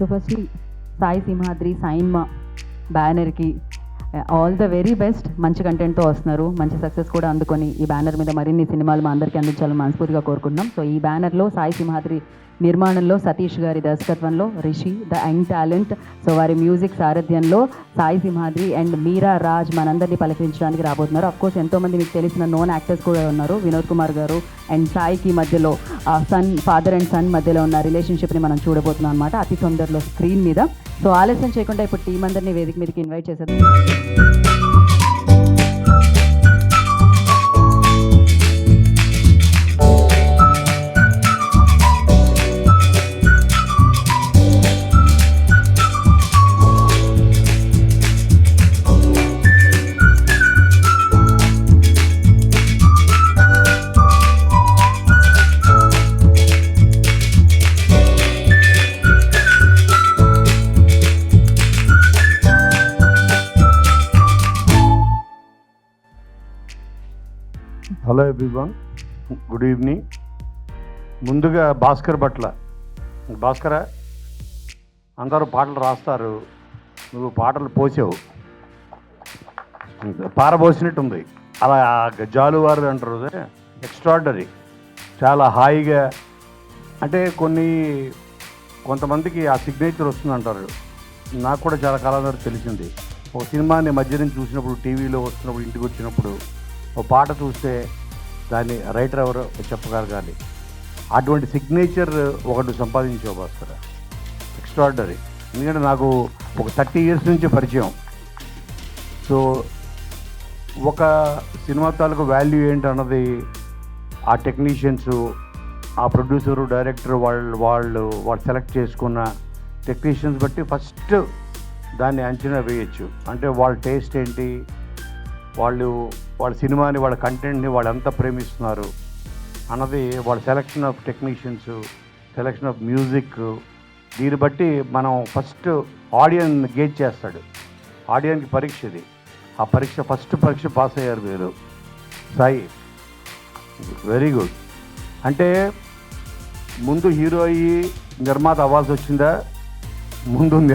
So firstly Sai Simhadri cinema బ్యానర్కి all the very best. మంచి కంటెంట్తో వస్తున్నారు, మంచి సక్సెస్ కూడా అందుకొని ఈ బ్యానర్ మీద మరిన్ని సినిమాలు మా అందరికీ అందించాలని మనస్ఫూర్తిగా కోరుకుంటున్నాం. సో ఈ బ్యానర్లో సాయి సింహాద్రి నిర్మాణంలో సతీష్ గారి దర్శకత్వంలో Rishi the young talent, so వారి మ్యూజిక్ సారథ్యంలో సాయి సింహాద్రి అండ్ మీరా రాజ్ మనందరినీ పలకరించడానికి రాబోతున్నారు. అఫ్కోర్స్ ఎంతోమంది మీకు తెలిసిన నోన్ యాక్టర్స్ కూడా ఉన్నారు. వినోద్ కుమార్ గారు అండ్ సాయికి మధ్యలో ఫాదర్ అండ్ సన్ మధ్యలో ఉన్న రిలేషన్షిప్ని మనం చూడబోతున్నాం అనమాట అతి తొందరలో స్క్రీన్ మీద. సో ఆలస్యం చేయకుండా ఇప్పుడు టీం అందరినీ వేదిక మీదకి ఇన్వైట్ చేసేది. Hello everyone, good evening. ముందుగా భాస్కర్ పట్ల, భాస్కర అందరూ పాటలు రాస్తారు, నువ్వు పాటలు పోసావు, పారబోసినట్టుంది. అలా జాలువారు అంటారు, ఎక్స్ట్రాడినరీ, చాలా హాయిగా. అంటే కొంతమందికి ఆ సిగ్నేచర్ వస్తుంది అంటారు. నాకు కూడా చాలా కాలం వరకు తెలిసింది. ఒక సినిమాని మధ్య నుంచి చూసినప్పుడు, టీవీలో వస్తున్నప్పుడు, ఇంటికి వచ్చినప్పుడు ఒక పాట చూస్తే దాన్ని రైటర్ ఎవరో చెప్పగలగాలి. అటువంటి సిగ్నేచర్ ఒకటి సంపాదించావు భాస్కర్, ఎక్స్ట్రాడినరీ. ఎందుకంటే నాకు ఒక 30 years నుంచి పరిచయం. సో ఒక సినిమా తాలూకు వాల్యూ ఏంటన్నది ఆ టెక్నీషియన్స్, ఆ ప్రొడ్యూసరు, డైరెక్టర్ వాళ్ళు సెలెక్ట్ చేసుకున్న టెక్నీషియన్స్ బట్టి ఫస్ట్ దాన్ని అంచనా వేయచ్చు. అంటే వాళ్ళ టేస్ట్ ఏంటి, వాళ్ళ సినిమాని, వాళ్ళ కంటెంట్ని వాళ్ళు ఎంత ప్రేమిస్తున్నారు అన్నది వాళ్ళ selection of technicians, selection of music, దీన్ని బట్టి మనం ఫస్ట్ ఆడియన్ గేజ్ చేస్తాడు. ఆడియన్కి పరీక్ష ఇది. ఆ ఫస్ట్ పరీక్ష పాస్ అయ్యారు మీరు సాయి, వెరీ గుడ్. అంటే ముందు హీరో అయ్యి నిర్మాత అవ్వాల్సి వచ్చిందా, ముందు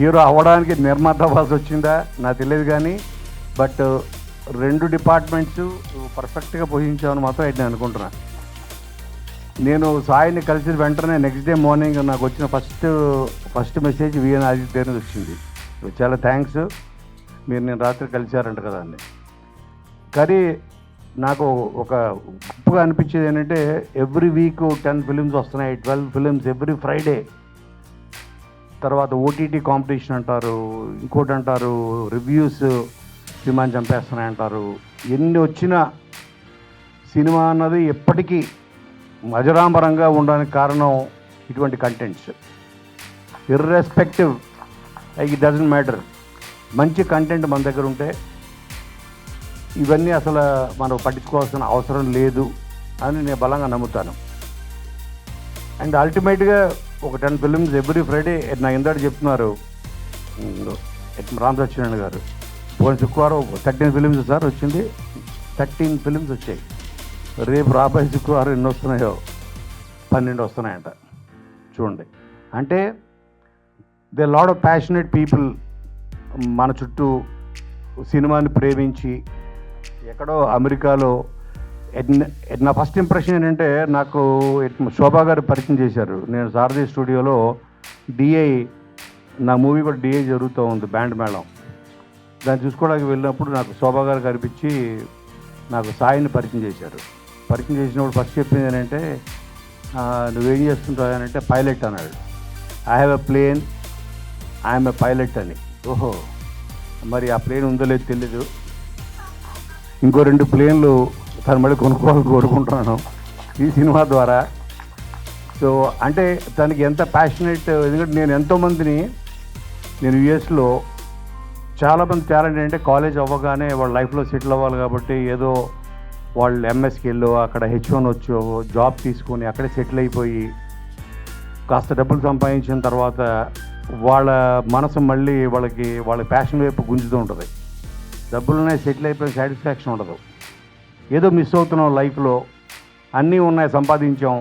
హీరో అవ్వడానికి నిర్మాత అవ్వాల్సి వచ్చిందా నాకు తెలియదు, కానీ బట్ 2 డిపార్ట్మెంట్స్ పర్ఫెక్ట్గా పోషించామని మాత్రం అయితే నేను అనుకుంటున్నాను. నేను సాయిని కలిసిన వెంటనే నెక్స్ట్ డే మార్నింగ్ నాకు వచ్చిన ఫస్ట్ మెసేజ్ విఎన్ ఆదిత్య నుంచి వచ్చింది. చాలా థ్యాంక్స్, మీరు నేను రాత్రి కలిశారంట కదా అని. కానీ నాకు ఒక గొప్పగా అనిపించేది ఏంటంటే ఎవ్రీ వీక్ 10 films వస్తున్నాయి, 12 films ఎవ్రీ ఫ్రైడే. తర్వాత ఓటీటీ కాంపిటీషన్ అంటారు, ఇంకోటి అంటారు, రివ్యూస్ సినిమాని చంపేస్తున్నాయంటారు. ఎన్ని వచ్చినా సినిమా అన్నది ఎప్పటికీ అజరామరంగా ఉండడానికి కారణం ఇటువంటి contents. Irrespective, it doesn't matter, మంచి కంటెంట్ మన దగ్గర ఉంటే ఇవన్నీ అసలు మనం పట్టించుకోవాల్సిన అవసరం లేదు అని నేను బలంగా నమ్ముతాను. అండ్ అల్టిమేట్గా ఒక 10 films ఎవ్రీ ఫ్రైడే. నా ఇందాక చెప్తున్నారు రామ్ సత్యనారాయణ గారు, పోయిన శుక్రవారం 13 films సార్ వచ్చింది, 13 films వచ్చాయి. రేపు రాబోయే శుక్రవారం ఎన్ని వస్తున్నాయో, 12 వస్తున్నాయంట. చూడండి, అంటే they lot of passionate people మన చుట్టూ సినిమాని ప్రేమించి. ఎక్కడో అమెరికాలో నా ఫస్ట్ ఇంప్రెషన్ ఏంటంటే, నాకు శోభా గారు పరిచయం చేశారు. నేను సారథి స్టూడియోలో డిఐ, నా మూవీ కూడా డిఐ జరుగుతూ ఉంది, బ్యాండ్ మేళం. దాన్ని చూసుకోవడానికి వెళ్ళినప్పుడు నాకు శోభా గారు కనిపించి నాకు సాయిని పరిచయం చేశారు. పరిచయం చేసినప్పుడు ఫస్ట్ చెప్పింది ఏంటంటే, నువ్వేం చేస్తుంటావు అని అంటే, పైలట్ అన్నాడు. I have a plane, I'm a pilot అని. ఓహో, మరి ఆ ప్లేన్ ఉందో లేదో తెలీదు. ఇంకో 2 planes తను మళ్ళీ కొనుక్కోవాలని కోరుకుంటున్నాను ఈ సినిమా ద్వారా. సో అంటే తనకి ఎంత ప్యాషనేట్. ఎందుకంటే నేను ఎంతోమందిని, నేను యుఎస్లో చాలామంది టాలెంట్ అంటే కాలేజ్ అవ్వగానే వాళ్ళ లైఫ్లో సెటిల్ అవ్వాలి కాబట్టి ఏదో వాళ్ళు ఎంఎస్కి వెళ్ళో అక్కడ H1 వచ్చో జాబ్ తీసుకొని అక్కడే సెటిల్ అయిపోయి కాస్త డబ్బులు సంపాదించిన తర్వాత వాళ్ళ మనసు మళ్ళీ వాళ్ళ ప్యాషన్ వైపు గుంజుతూ ఉంటుంది. డబ్బులున్నాయి, సెటిల్ అయిపోయిన సాటిస్ఫాక్షన్ ఉండదు, ఏదో మిస్ అవుతున్నాం లైఫ్లో. అన్నీ ఉన్నాయి, సంపాదించాం,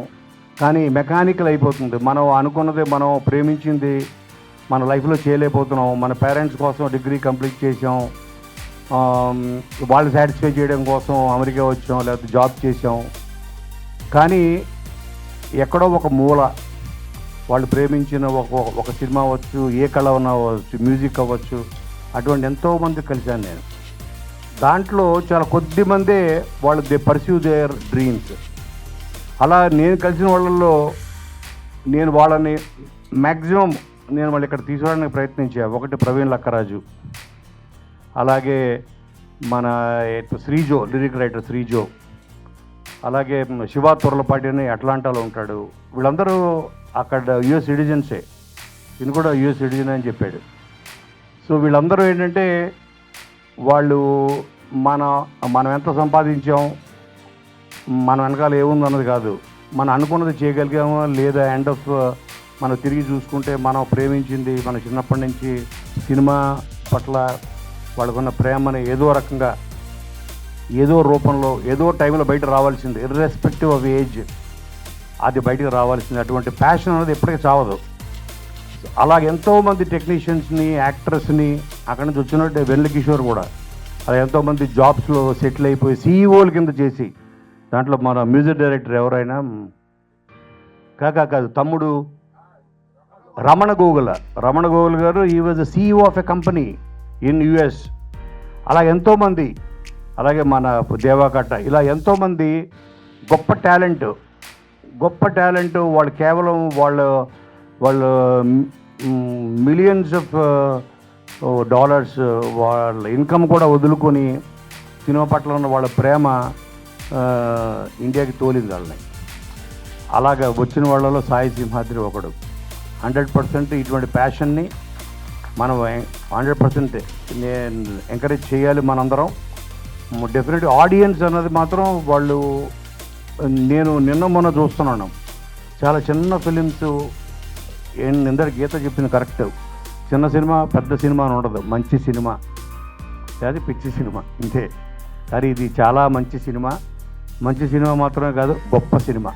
కానీ మెకానికల్ అయిపోతుంది. మనం అనుకున్నది, మనం ప్రేమించింది మన లైఫ్లో చేయలేకపోతున్నాం. మన పేరెంట్స్ కోసం డిగ్రీ కంప్లీట్ చేసాం, వాళ్ళు సాటిస్ఫై చేయడం కోసం అమెరికా వచ్చాం, లేకపోతే జాబ్ చేసాం. కానీ ఎక్కడో ఒక మూల వాళ్ళు ప్రేమించిన ఒక సినిమా అవ్వచ్చు, ఏ కళ ఉన్నా అవ్వచ్చు, మ్యూజిక్ అవ్వచ్చు, అటువంటి ఎంతోమంది కలిశాను నేను. దాంట్లో చాలా కొద్ది మందే వాళ్ళు దే పర్స్యూ దేర్ డ్రీమ్స్. అలా నేను కలిసిన వాళ్ళల్లో నేను వాళ్ళని మ్యాక్సిమం నేను వాళ్ళు ఇక్కడ తీసుకోవడానికి ప్రయత్నించాను. ఒకటి ప్రవీణ్ లక్కరాజు, అలాగే మన శ్రీజో, లిరిక్ రైటర్ శ్రీజో, అలాగే శివ తుర్లపాటి అని అట్లాంటాలో ఉంటాడు. వీళ్ళందరూ అక్కడ యుఎస్ సిటిజన్సే, ఈయన కూడా యుఎస్ సిటిజన్ అని చెప్పాడు. సో వీళ్ళందరూ ఏంటంటే వాళ్ళు మనం ఎంత సంపాదించాం, మన వెనకాల ఏముంది అన్నది కాదు, మనం అనుకున్నది చేయగలిగామో లేదా ఎండ్ ఆఫ్ మనం తిరిగి చూసుకుంటే మనం ప్రేమించింది మన చిన్నప్పటి నుంచి సినిమా పట్ల వాళ్ళకున్న ప్రేమని ఏదో రకంగా ఏదో రూపంలో ఏదో టైంలో బయట రావాల్సింది, ఇర్రెస్పెక్టివ్ ఆఫ్ ఏజ్, అది బయటకు రావాల్సింది. అటువంటి ప్యాషన్ అనేది ఎప్పటికీ చావదు. అలాగే ఎంతోమంది టెక్నీషియన్స్ని, యాక్టర్స్ని అక్కడి నుంచి వచ్చినట్టే వెన్నెల కిషోర్ కూడా అలా ఎంతోమంది జాబ్స్లో సెటిల్ అయిపోయి సీఈఓల కింద చేసి, దాంట్లో మన మ్యూజిక్ డైరెక్టర్ ఎవరైనా కాదు తమ్ముడు రమణ గోగుల్ గారు, ఈ was the CEO of a company in US. అలా ఎంతోమంది, అలాగే మన దేవాకట్ట, ఇలా ఎంతోమంది గొప్ప టాలెంట్ వాళ్ళు కేవలం వాళ్ళు మిలియన్స్ ఆఫ్ డాలర్స్ వాళ్ళ ఇన్కమ్ కూడా వదులుకొని సినిమా పట్ల ఉన్న వాళ్ళ ప్రేమ ఇండియాకి తోలింది వాళ్ళని. అలాగా వచ్చిన వాళ్ళలో సాయి సింహాద్రి ఒకడు. 100% ఇటువంటి ప్యాషన్ని మనం 100% నేను ఎంకరేజ్ చేయాలి మనందరం. డెఫినెట్ ఆడియన్స్ అన్నది మాత్రం వాళ్ళు, నేను నిన్న మొన్న చూస్తున్నాను చాలా చిన్న ఫిలిమ్స్. ఇందరు గీత చెప్పింది కరెక్ట్, చిన్న సినిమా పెద్ద సినిమా అని ఉండదు, మంచి సినిమా అది పిచ్చి సినిమా ఇంతే. కానీ ఇది చాలా మంచి సినిమా మాత్రమే కాదు, గొప్ప సినిమా.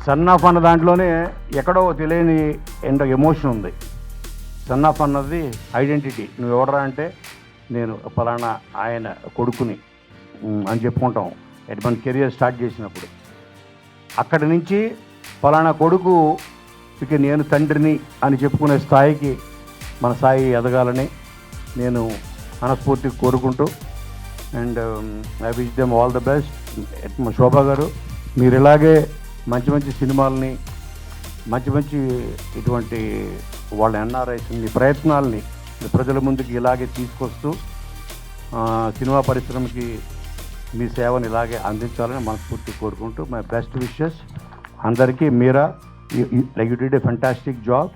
సన్ ఆఫ్ అన్న దాంట్లోనే ఎక్కడో తెలియని ఎమోషన్ ఉంది. సన్ ఆఫ్ అన్నది ఐడెంటిటీ. నువ్వు ఎవడరా అంటే నేను ఫలానా ఆయన కొడుకుని అని చెప్పుకుంటాం మన కెరియర్ స్టార్ట్ చేసినప్పుడు. అక్కడి నుంచి ఫలానా కొడుకు ఇక నేను తండ్రిని అని చెప్పుకునే స్థాయికి మన సాయి ఎదగాలని నేను మనస్ఫూర్తిగా కోరుకుంటూ, and I wish them all the best. Shobha garu, మీరు ఇలాగే మంచి మంచి సినిమాలని, మంచి ఇటువంటి వాళ్ళ ఎన్ఆర్ఐస్ని ప్రయత్నాలని ప్రజల ముందుకి ఇలాగే తీసుకొస్తూ సినిమా పరిశ్రమకి మీ సేవను ఇలాగే అందించాలని మనస్ఫూర్తి కోరుకుంటూ, మై బెస్ట్ విషెస్ అందరికీ. Meera, you did a fantastic job.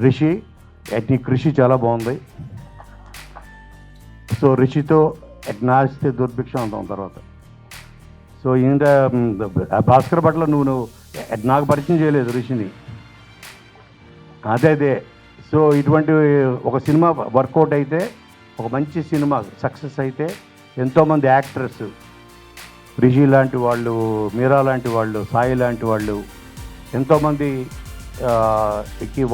Rishi, నీ కృషి చాలా బాగుంది. సో రిషితో నాస్తే దుర్భిక్షం అంటాం తర్వాత. సో ఇంత భాస్కర్ పట్ల నువ్వు నాకు పరిచయం చేయలేదు రిషిని, అదే. సో ఇటువంటి ఒక సినిమా వర్కౌట్ అయితే, ఒక మంచి సినిమా సక్సెస్ అయితే ఎంతోమంది యాక్టర్స్, రిషి లాంటి వాళ్ళు, మీరా లాంటి వాళ్ళు, సాయి లాంటి వాళ్ళు, ఎంతోమంది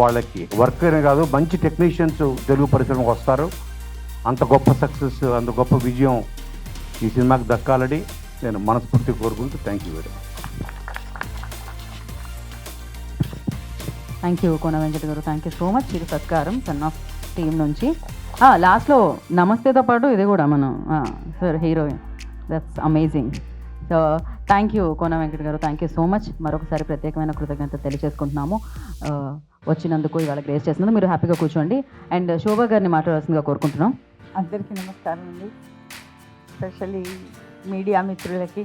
వాళ్ళకి వర్క్ అనే కాదు మంచి టెక్నీషియన్స్ తెలుగు పరిశ్రమకు వస్తారు. అంత గొప్ప సక్సెస్, అంత గొప్ప విజయం ఈ సినిమాకి దక్కాలని నేను మనస్ఫూర్తిగా కోరుకుంటూ thank you very much. Thank you Kona Venkata garu, thank you so much. ఇది సత్కారం సన్ ఆఫ్ టీమ్ నుంచి. లాస్ట్లో నమస్తేతో పాటు ఇది కూడా మనం sir heroine, that's amazing. So thank you Kona Venkata garu, thank you so much. మరొకసారి ప్రత్యేకమైన కృతజ్ఞత తెలియజేసుకుంటున్నాము వచ్చినందుకు, ఇవాళ గ్రేస్ చేసినందుకు. మీరు హ్యాపీగా కూర్చోండి. అండ్ శోభా గారిని మాట్లాడాల్సిందిగా కోరుకుంటున్నాం. అందరికీ నమస్కారం అండి. స్పెషల్లీ మీడియా మిత్రులకి,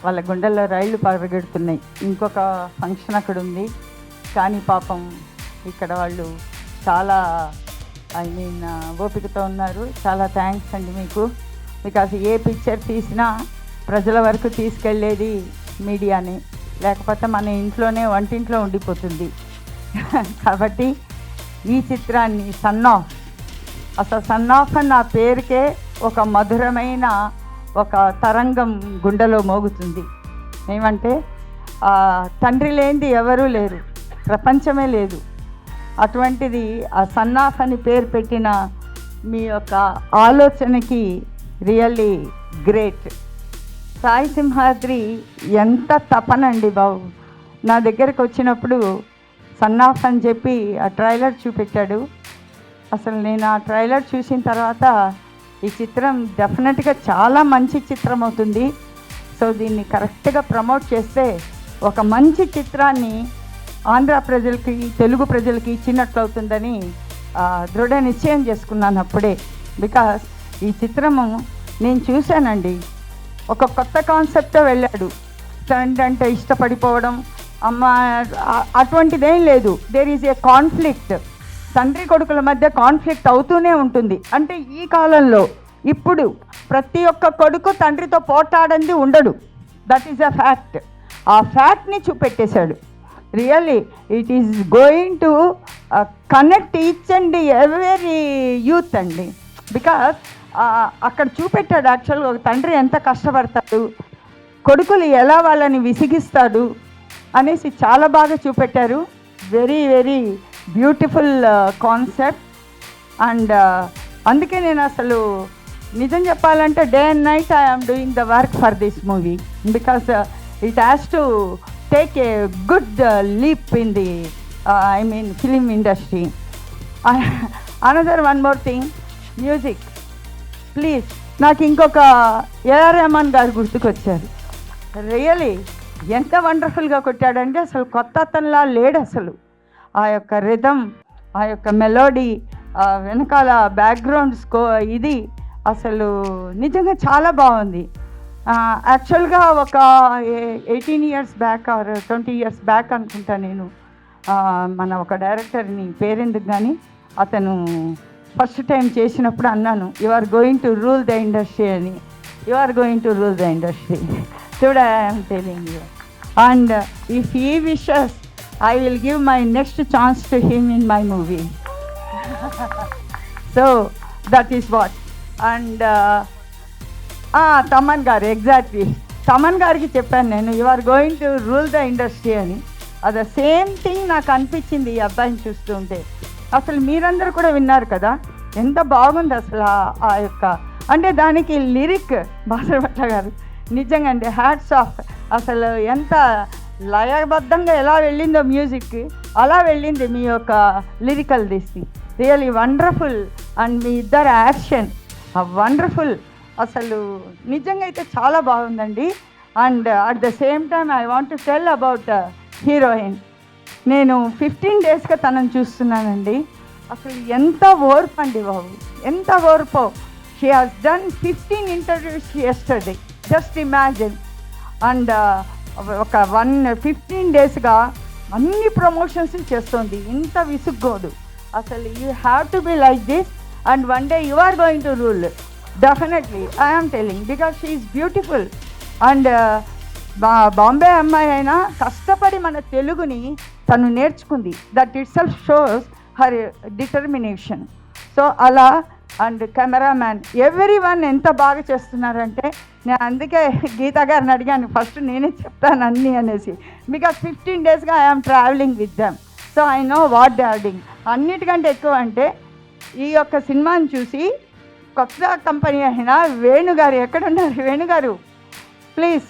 వాళ్ళ గుండెల్లో రైళ్లు పరిగెడుతున్నాయి. ఇంకొక ఫంక్షన్ అక్కడ ఉంది, కానీ పాపం ఇక్కడ వాళ్ళు చాలా ఓపికతో ఉన్నారు. చాలా థ్యాంక్స్ అండి మీకు. బికాస్ ఏ పిక్చర్ తీసినా ప్రజల వరకు తీసుకెళ్ళేది మీడియాని, లేకపోతే మన ఇంట్లోనే వంటింట్లో ఉండిపోతుంది. కాబట్టి ఈ చిత్రాన్ని అసలు సన్ ఆఫ్ అన్న పేరుకే ఒక మధురమైన ఒక తరంగం గుండెలో మోగుతుంది. ఏమంటే తండ్రి లేనిది ఎవరూ లేరు, ప్రపంచమే లేదు. అటువంటిది ఆ సన్నాఫ్ అని పేరు పెట్టిన మీ యొక్క ఆలోచనకి రియల్లీ గ్రేట్. సాయి సింహాద్రి ఎంత తపనండి బాబు. నా దగ్గరకు వచ్చినప్పుడు సన్నాఫ్ అని చెప్పి ఆ ట్రైలర్ చూపెట్టాడు. అసలు నేను ఆ ట్రైలర్ చూసిన తర్వాత ఈ చిత్రం డెఫినెట్గా చాలా మంచి చిత్రం అవుతుంది. సో దీన్ని కరెక్ట్గా ప్రమోట్ చేస్తే ఒక మంచి చిత్రాన్ని ఆంధ్ర ప్రజలకి, తెలుగు ప్రజలకి ఇచ్చినట్లు అవుతుందని దృఢ నిశ్చయం చేసుకున్నాను అప్పుడే. బికాస్ ఈ చిత్రము నేను చూశానండి, ఒక కొత్త కాన్సెప్ట్తో వెళ్ళాడు. తండ్రి అంటే ఇష్టపడిపోవడం, అమ్మ అటువంటిదేం లేదు. దేర్ ఈజ్ ఏ కాన్ఫ్లిక్ట్, తండ్రి కొడుకుల మధ్య కాన్ఫ్లిక్ట్ అవుతూనే ఉంటుంది. అంటే ఈ కాలంలో ఇప్పుడు ప్రతి ఒక్క కొడుకు తండ్రితో పోట్లాడంది ఉండడు. That is a fact. ఆ ఫ్యాక్ట్ని చూపెట్టేశాడు. Really it is going to connect each and every youth అండి. బికాస్ అక్కడ చూపెట్టాడు యాక్చువల్గా ఒక తండ్రి ఎంత కష్టపడతాడు, కొడుకులు ఎలా వాళ్ళని విసిగిస్తాడు అనేసి చాలా బాగా చూపెట్టారు. Very very beautiful concept. And అందుకే నేను అసలు నిజం చెప్పాలంటే day and night I'm doing the work for this movie because it has to take a good leap in the film industry. Another one more thing, music please. నాకు ఇంకొక AR Rahman గారు గుర్తుకొచ్చారు. Really ఎంత వండర్ఫుల్గా కొట్టాడంటే అసలు కొత్త అతనిలా లేడు అసలు. ఆ యొక్క రిథమ్, ఆ యొక్క మెలోడీ, వెనకాల బ్యాక్గ్రౌండ్ ఇది అసలు నిజంగా చాలా బాగుంది. యాక్చువల్గా ఒక 18 years back or 20 years back అనుకుంటా నేను మన ఒక డైరెక్టర్ని, పేరెందుకు కానీ, అతను ఫస్ట్ టైం చేసినప్పుడు అన్నాను, you are going to rule the industry అని. You are going to rule the industry. Today I am telling you. And if he wishes, I will give my next chance to him in my movie. So that is what. And Thaman garu, exactly Thaman గారికి చెప్పాను నేను, you are going to rule the industry అని. అది same thing నాకు అనిపించింది ఈ అబ్బాయిని చూస్తుంటే. అసలు మీరందరూ కూడా విన్నారు కదా, ఎంత బాగుంది అసలు ఆ యొక్క, అంటే దానికి లిరిక్ బాసరభట్ల గారు నిజంగా అండి హ్యాట్స్ ఆఫ్. అసలు ఎంత లయబద్ధంగా ఎలా వెళ్ళిందో మ్యూజిక్, అలా వెళ్ళింది మీ యొక్క లిరికల్ దిస్తి. Really wonderful. అండ్ మీ ఇద్దరు యాక్షన్ వండర్ఫుల్. అసలు నిజంగా అయితే చాలా బాగుందండి. And at the same time I want to tell about heroine. నేను 15 daysగా తనను చూస్తున్నానండి. అసలు ఎంత ఓర్పు అండి బాబు, ఎంత ఓర్పో. She has done 15 interviews yesterday, just imagine. And ఒక 15 daysగా అన్ని ప్రమోషన్స్ చేస్తుంది, ఇంత విసుగ్గోదు అసలు. You have to be like this and one day you are going to rule definitely. I am telling because she is beautiful. And Bombay అమ్మాయి అయినా కష్టపడి మన తెలుగుని తను నేర్చుకుంది. That itself shows her determination. So అలా. అండ్ కెమెరామ్యాన్ ఎవ్రీ వన్ ఎంత బాగా చేస్తున్నారంటే, నేను అందుకే గీతా గారిని అడిగాను ఫస్ట్ నేనే చెప్తాను అన్నీ అనేసి. బికాస్ 15 daysగా I'm travelling with them, so I know what they are doing. అన్నిటికంటే ఎక్కువ అంటే ఈ యొక్క సినిమాని చూసి కొత్త కంపెనీ అయినా వేణుగారు ఎక్కడున్నారు? వేణుగారు ప్లీజ్,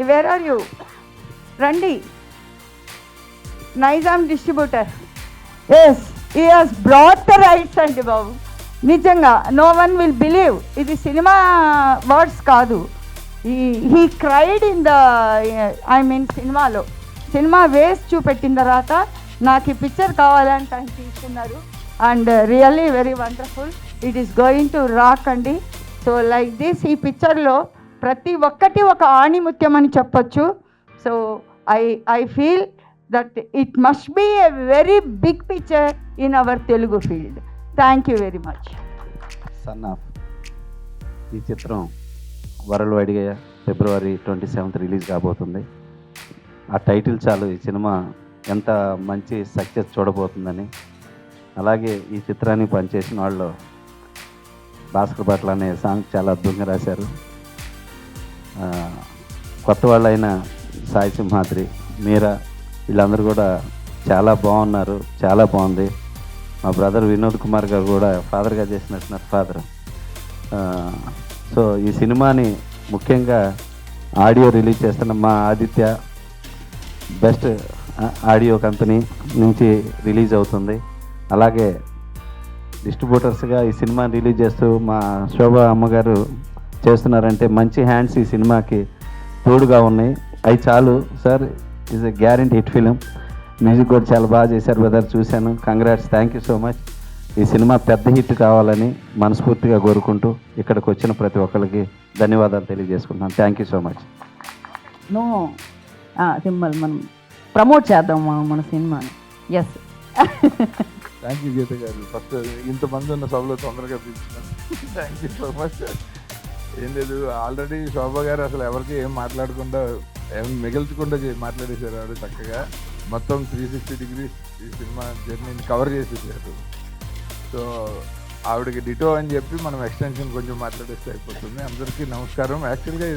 వేర్ ఆర్ యూ? రండి. Nizam distributor, yes he has brought the rights అండి బాబు. నిజంగా నో వన్ విల్ బిలీవ్, ఇది సినిమా వర్డ్స్ కాదు. హీ క్రైడ్ ఇన్ ద సినిమాలో. సినిమా వేసి చూపెట్టిన తర్వాత నాకు ఈ పిక్చర్ కావాలంటే ఆయన తీసుకున్నారు. And really very wonderful. It is going to rock అండి. సో లైక్ దిస్ ఈ పిక్చర్లో ప్రతి ఒక్కటి ఒక ఆణిముత్యం అని చెప్పొచ్చు. So I feel that it must be a very big picture in our Telugu field. Thank you very much. Son of ఈ చిత్రం వరల్డ్ వైడ్గా February 27th రిలీజ్ కాబోతుంది. ఆ టైటిల్ చాలు ఈ సినిమా ఎంత మంచి సక్సెస్ చూడబోతుందని. అలాగే ఈ చిత్రాన్ని పనిచేసిన వాళ్ళు భాస్కర్ భట్ల అనే సాంగ్ చాలా అద్భుతంగా రాశారు. కొత్త వాళ్ళైన సాయి సింహాద్రి, మీరా, వీళ్ళందరూ కూడా చాలా బాగున్నారు, చాలా బాగుంది. మా బ్రదర్ వినోద్ కుమార్ గారు కూడా ఫాదర్గా చేసినట్టున్నారు ఫాదర్. సో ఈ సినిమాని ముఖ్యంగా ఆడియో రిలీజ్ చేస్తున్న మా ఆదిత్య బెస్ట్ ఆడియో కంపెనీ నుంచి రిలీజ్ అవుతుంది. అలాగే డిస్ట్రిబ్యూటర్స్గా ఈ సినిమా రిలీజ్ చేస్తూ మా శోభ అమ్మగారు చేస్తున్నారంటే మంచి హ్యాండ్స్ ఈ సినిమాకి తోడుగా ఉన్నాయి. అవి చాలు sir. Is a guarantee hit film. Music కూడా చాలా బాగా చేశారు బ్రదర్, చూశాను. Congrats, thank you so much. ఈ సినిమా పెద్ద హిట్ కావాలని మనస్ఫూర్తిగా కోరుకుంటూ ఇక్కడికి వచ్చిన ప్రతి ఒక్కరికి ధన్యవాదాలు తెలియజేసుకుంటున్నాను. Thank you so much. No symbol మనం ప్రమోట్ చేద్దాం మన సినిమాని. ఎస్, థ్యాంక్ యూ గీత గారు. ఫస్ట్ ఇంతమంది ఉన్న సభలో తొందరగా పిలిచినాను. Thank you so much. ఏం లేదు, ఆల్రెడీ శోభ గారు అసలు ఎవరికి ఏం మాట్లాడకుండా ఏం మిగల్చకుండా మాట్లాడేశారు. ఆవిడ చక్కగా మొత్తం 360 degrees ఈ సినిమా జర్నీని కవర్ చేసేసారు. సో ఆవిడకి డిటో అని చెప్పి మనం ఎక్స్టెన్షన్ కొంచెం మాట్లాడేస్తే అయిపోతుంది. అందరికీ నమస్కారం. యాక్చువల్గా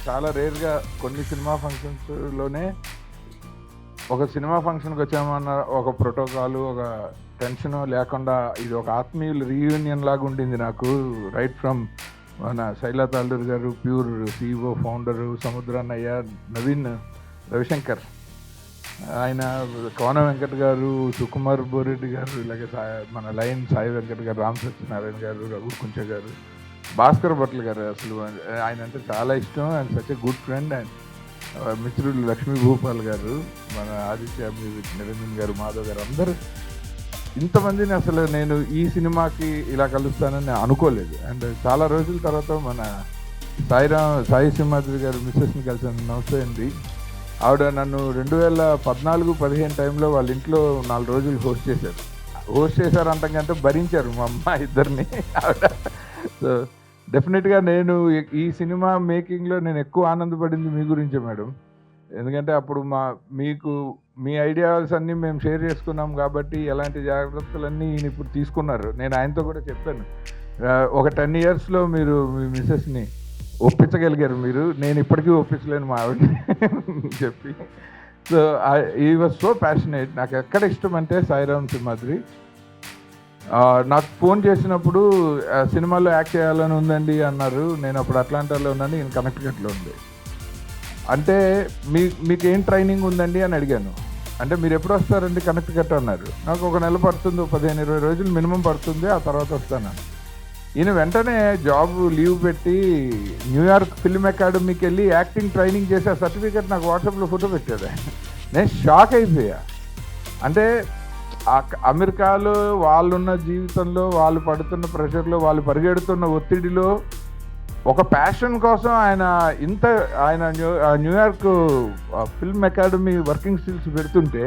చాలా రేర్గా కొన్ని సినిమా ఫంక్షన్స్లోనే ఒక సినిమా ఫంక్షన్కి వచ్చామన్న ఒక ప్రోటోకాలు, ఒక టెన్షన్ లేకుండా ఇది ఒక ఆత్మీయుల రీయూనియన్ లాగా ఉండింది నాకు. రైట్ ఫ్రమ్ మన Shailatha Alluri garu, Pure CEO founder, సముద్రాన్నయ్య, నవీన్ రవిశంకర్, ఆయన కోన వెంకట్ గారు, సుకుమార్ బోరెడ్డి గారు, ఇలాగే మన లైన్ సాయి వెంకట్ గారు, రామ్ సత్యనారాయణ గారు, రఘు కుంచ గారు, భాస్కర్ భట్ల గారు. అసలు ఆయన అంటే చాలా ఇష్టం. And such a good friend. And మిత్రులు లక్ష్మీ భూపాల్ గారు, మన ఆదిత్య మ్యూజిక్ నిరంజన్ గారు, మాధవ్ గారు, అందరూ ఇంతమందిని అసలు నేను ఈ సినిమాకి ఇలా కలుస్తానని అనుకోలేదు. అండ్ చాలా రోజుల తర్వాత మన సాయి సింహాద్రి గారు మిస్సెస్ని కలిసాను. నమస్తే అండి. ఆవిడ నన్ను 2014-15 టైంలో వాళ్ళ ఇంట్లో 4 రోజులు హోస్ట్ చేశారు అంతకంటే భరించారు మా అమ్మ ఇద్దరిని ఆవిడ. సో డెఫినెట్గా నేను ఈ సినిమా మేకింగ్లో నేను ఎక్కువ ఆనందపడింది మీ గురించే మేడం. ఎందుకంటే అప్పుడు మీ ఐడియాస్ అన్నీ మేము షేర్ చేసుకున్నాం కాబట్టి ఎలాంటి జాగ్రత్తలన్నీ ఈయన ఇప్పుడు తీసుకున్నారు. నేను ఆయనతో కూడా చెప్పాను, ఒక 10 yearsలో మీరు మీ మిస్సెస్ని ఒప్పించగలిగారు మీరు, నేను ఇప్పటికీ ఒప్పించలేను మా ఆవిడని చెప్పి. సో ఈ వాజ్ సో ప్యాషనేట్. నాకు ఎక్కడ ఇష్టం అంటే సాయిరామ్ సింహాద్రి. నాకు ఫోన్ చేసినప్పుడు సినిమాలో యాక్ట్ చేయాలని ఉందండి అన్నారు. నేను అప్పుడు అట్లాంటాలో ఉన్నాను, ఈయన కనెక్టికట్లో ఉంది. అంటే మీకు ఏం ట్రైనింగ్ ఉందండి అని అడిగాను. అంటే మీరు ఎప్పుడు వస్తారండి కనెక్టికట్ అన్నారు. నాకు ఒక నెల పడుతుంది, 15-20 రోజులు మినిమం పడుతుంది, ఆ తర్వాత వస్తాను. ఈయన వెంటనే జాబ్ లీవ్ పెట్టి న్యూయార్క్ ఫిల్మ్ అకాడమీకి వెళ్ళి యాక్టింగ్ ట్రైనింగ్ చేసే సర్టిఫికేట్ నాకు వాట్సాప్లో ఫోటో పెట్టాడు. నేను షాక్ అయిపోయా. అంటే అమెరికాలో వాళ్ళున్న జీవితంలో, వాళ్ళు పడుతున్న ప్రెషర్లో, వాళ్ళు పరిగెడుతున్న ఒత్తిడిలో ఒక ప్యాషన్ కోసం ఆయన New York film academy working stills పెడుతుంటే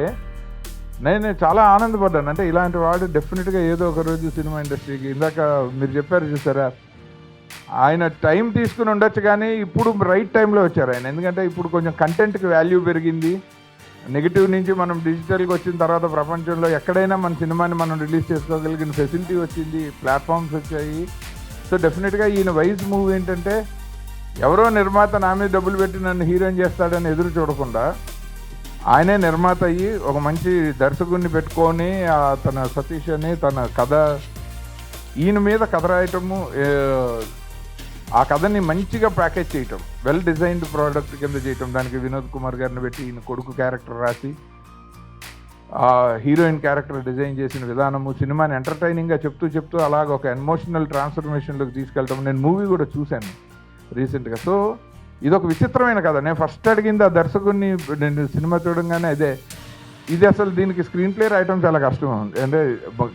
నేను చాలా ఆనందపడ్డాను. అంటే ఇలాంటి వాడు డెఫినెట్గా ఏదో ఒక రోజు సినిమా ఇండస్ట్రీకి, ఇందాక మీరు చెప్పారు చూసారా, ఆయన టైం తీసుకుని ఉండొచ్చు కానీ ఇప్పుడు రైట్ టైంలో వచ్చారు ఆయన. ఎందుకంటే ఇప్పుడు కొంచెం కంటెంట్కి వాల్యూ పెరిగింది. నెగిటివ్ నుంచి మనం డిజిటల్కి వచ్చిన తర్వాత ప్రపంచంలో ఎక్కడైనా మన సినిమాని మనం రిలీజ్ చేసుకోగలిగిన ఫెసిలిటీ వచ్చింది, ప్లాట్ఫామ్స్ వచ్చాయి. సో డెఫినెట్గా ఈయన వైజ్ మూవ్ ఏంటంటే ఎవరో నిర్మాత నా మీద డబ్బులు పెట్టి నన్ను హీరోయిన్ చేస్తాడని ఎదురు చూడకుండా ఆయనే నిర్మాత అయ్యి ఒక మంచి దర్శకుడిని పెట్టుకొని తన సతీష్ అని తన కథ ఈయన మీద కథ రాయటము, ఆ కథని మంచిగా ప్యాకేజ్ చేయటం, వెల్ డిజైన్డ్ ప్రోడక్ట్ కింద చేయటం, దానికి వినోద్ కుమార్ గారిని పెట్టి ఈయన కొడుకు క్యారెక్టర్ రాసి హీరోయిన్ క్యారెక్టర్ డిజైన్ చేసిన విధానము, సినిమాని ఎంటర్టైనింగ్గా చెప్తూ అలాగ ఒక ఎమోషనల్ ట్రాన్స్ఫర్మేషన్లోకి తీసుకెళ్ళటం. నేను మూవీ కూడా చూశాను రీసెంట్గా. సో ఇదొక విచిత్రమైన కథ. నేను ఫస్ట్ అడిగింది ఆ దర్శకుడిని, నేను సినిమా చూడంగానే ఇది అసలు దీనికి స్క్రీన్ ప్లే రాయటం చాలా కష్టం. అంటే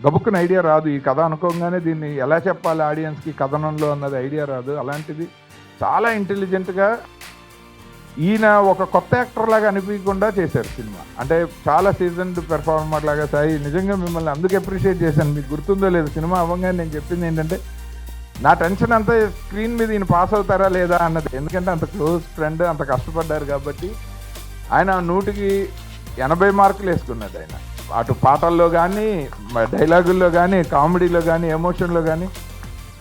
గబుక్కున ఐడియా రాదు. ఈ కథ అనుకోగానే దీన్ని ఎలా చెప్పాలి ఆడియన్స్కి కథనంలో అన్నది ఐడియా రాదు. అలాంటిది చాలా ఇంటెలిజెంట్గా ఈయన ఒక కొత్త యాక్టర్ లాగా అనిపించకుండా చేశారు సినిమా. అంటే చాలా సీజన్డ్ పెర్ఫార్మర్ లాగా. సాయి నిజంగా మిమ్మల్ని అందుకు అప్రిషియేట్ చేశాను. మీకు గుర్తుందో లేదు, సినిమా అవ్వగానే నేను చెప్పింది ఏంటంటే నా టెన్షన్ అంతా స్క్రీన్ మీద ఈయన పాస్ అవుతారా లేదా అన్నది. ఎందుకంటే అంత క్లోజ్ ఫ్రెండ్, అంత కష్టపడ్డారు కాబట్టి ఆయన 100కి 80 మార్కులు వేసుకున్నాడు. ఆయన అటు పాటల్లో కానీ, డైలాగుల్లో కానీ, కామెడీలో కానీ, ఎమోషన్లో కానీ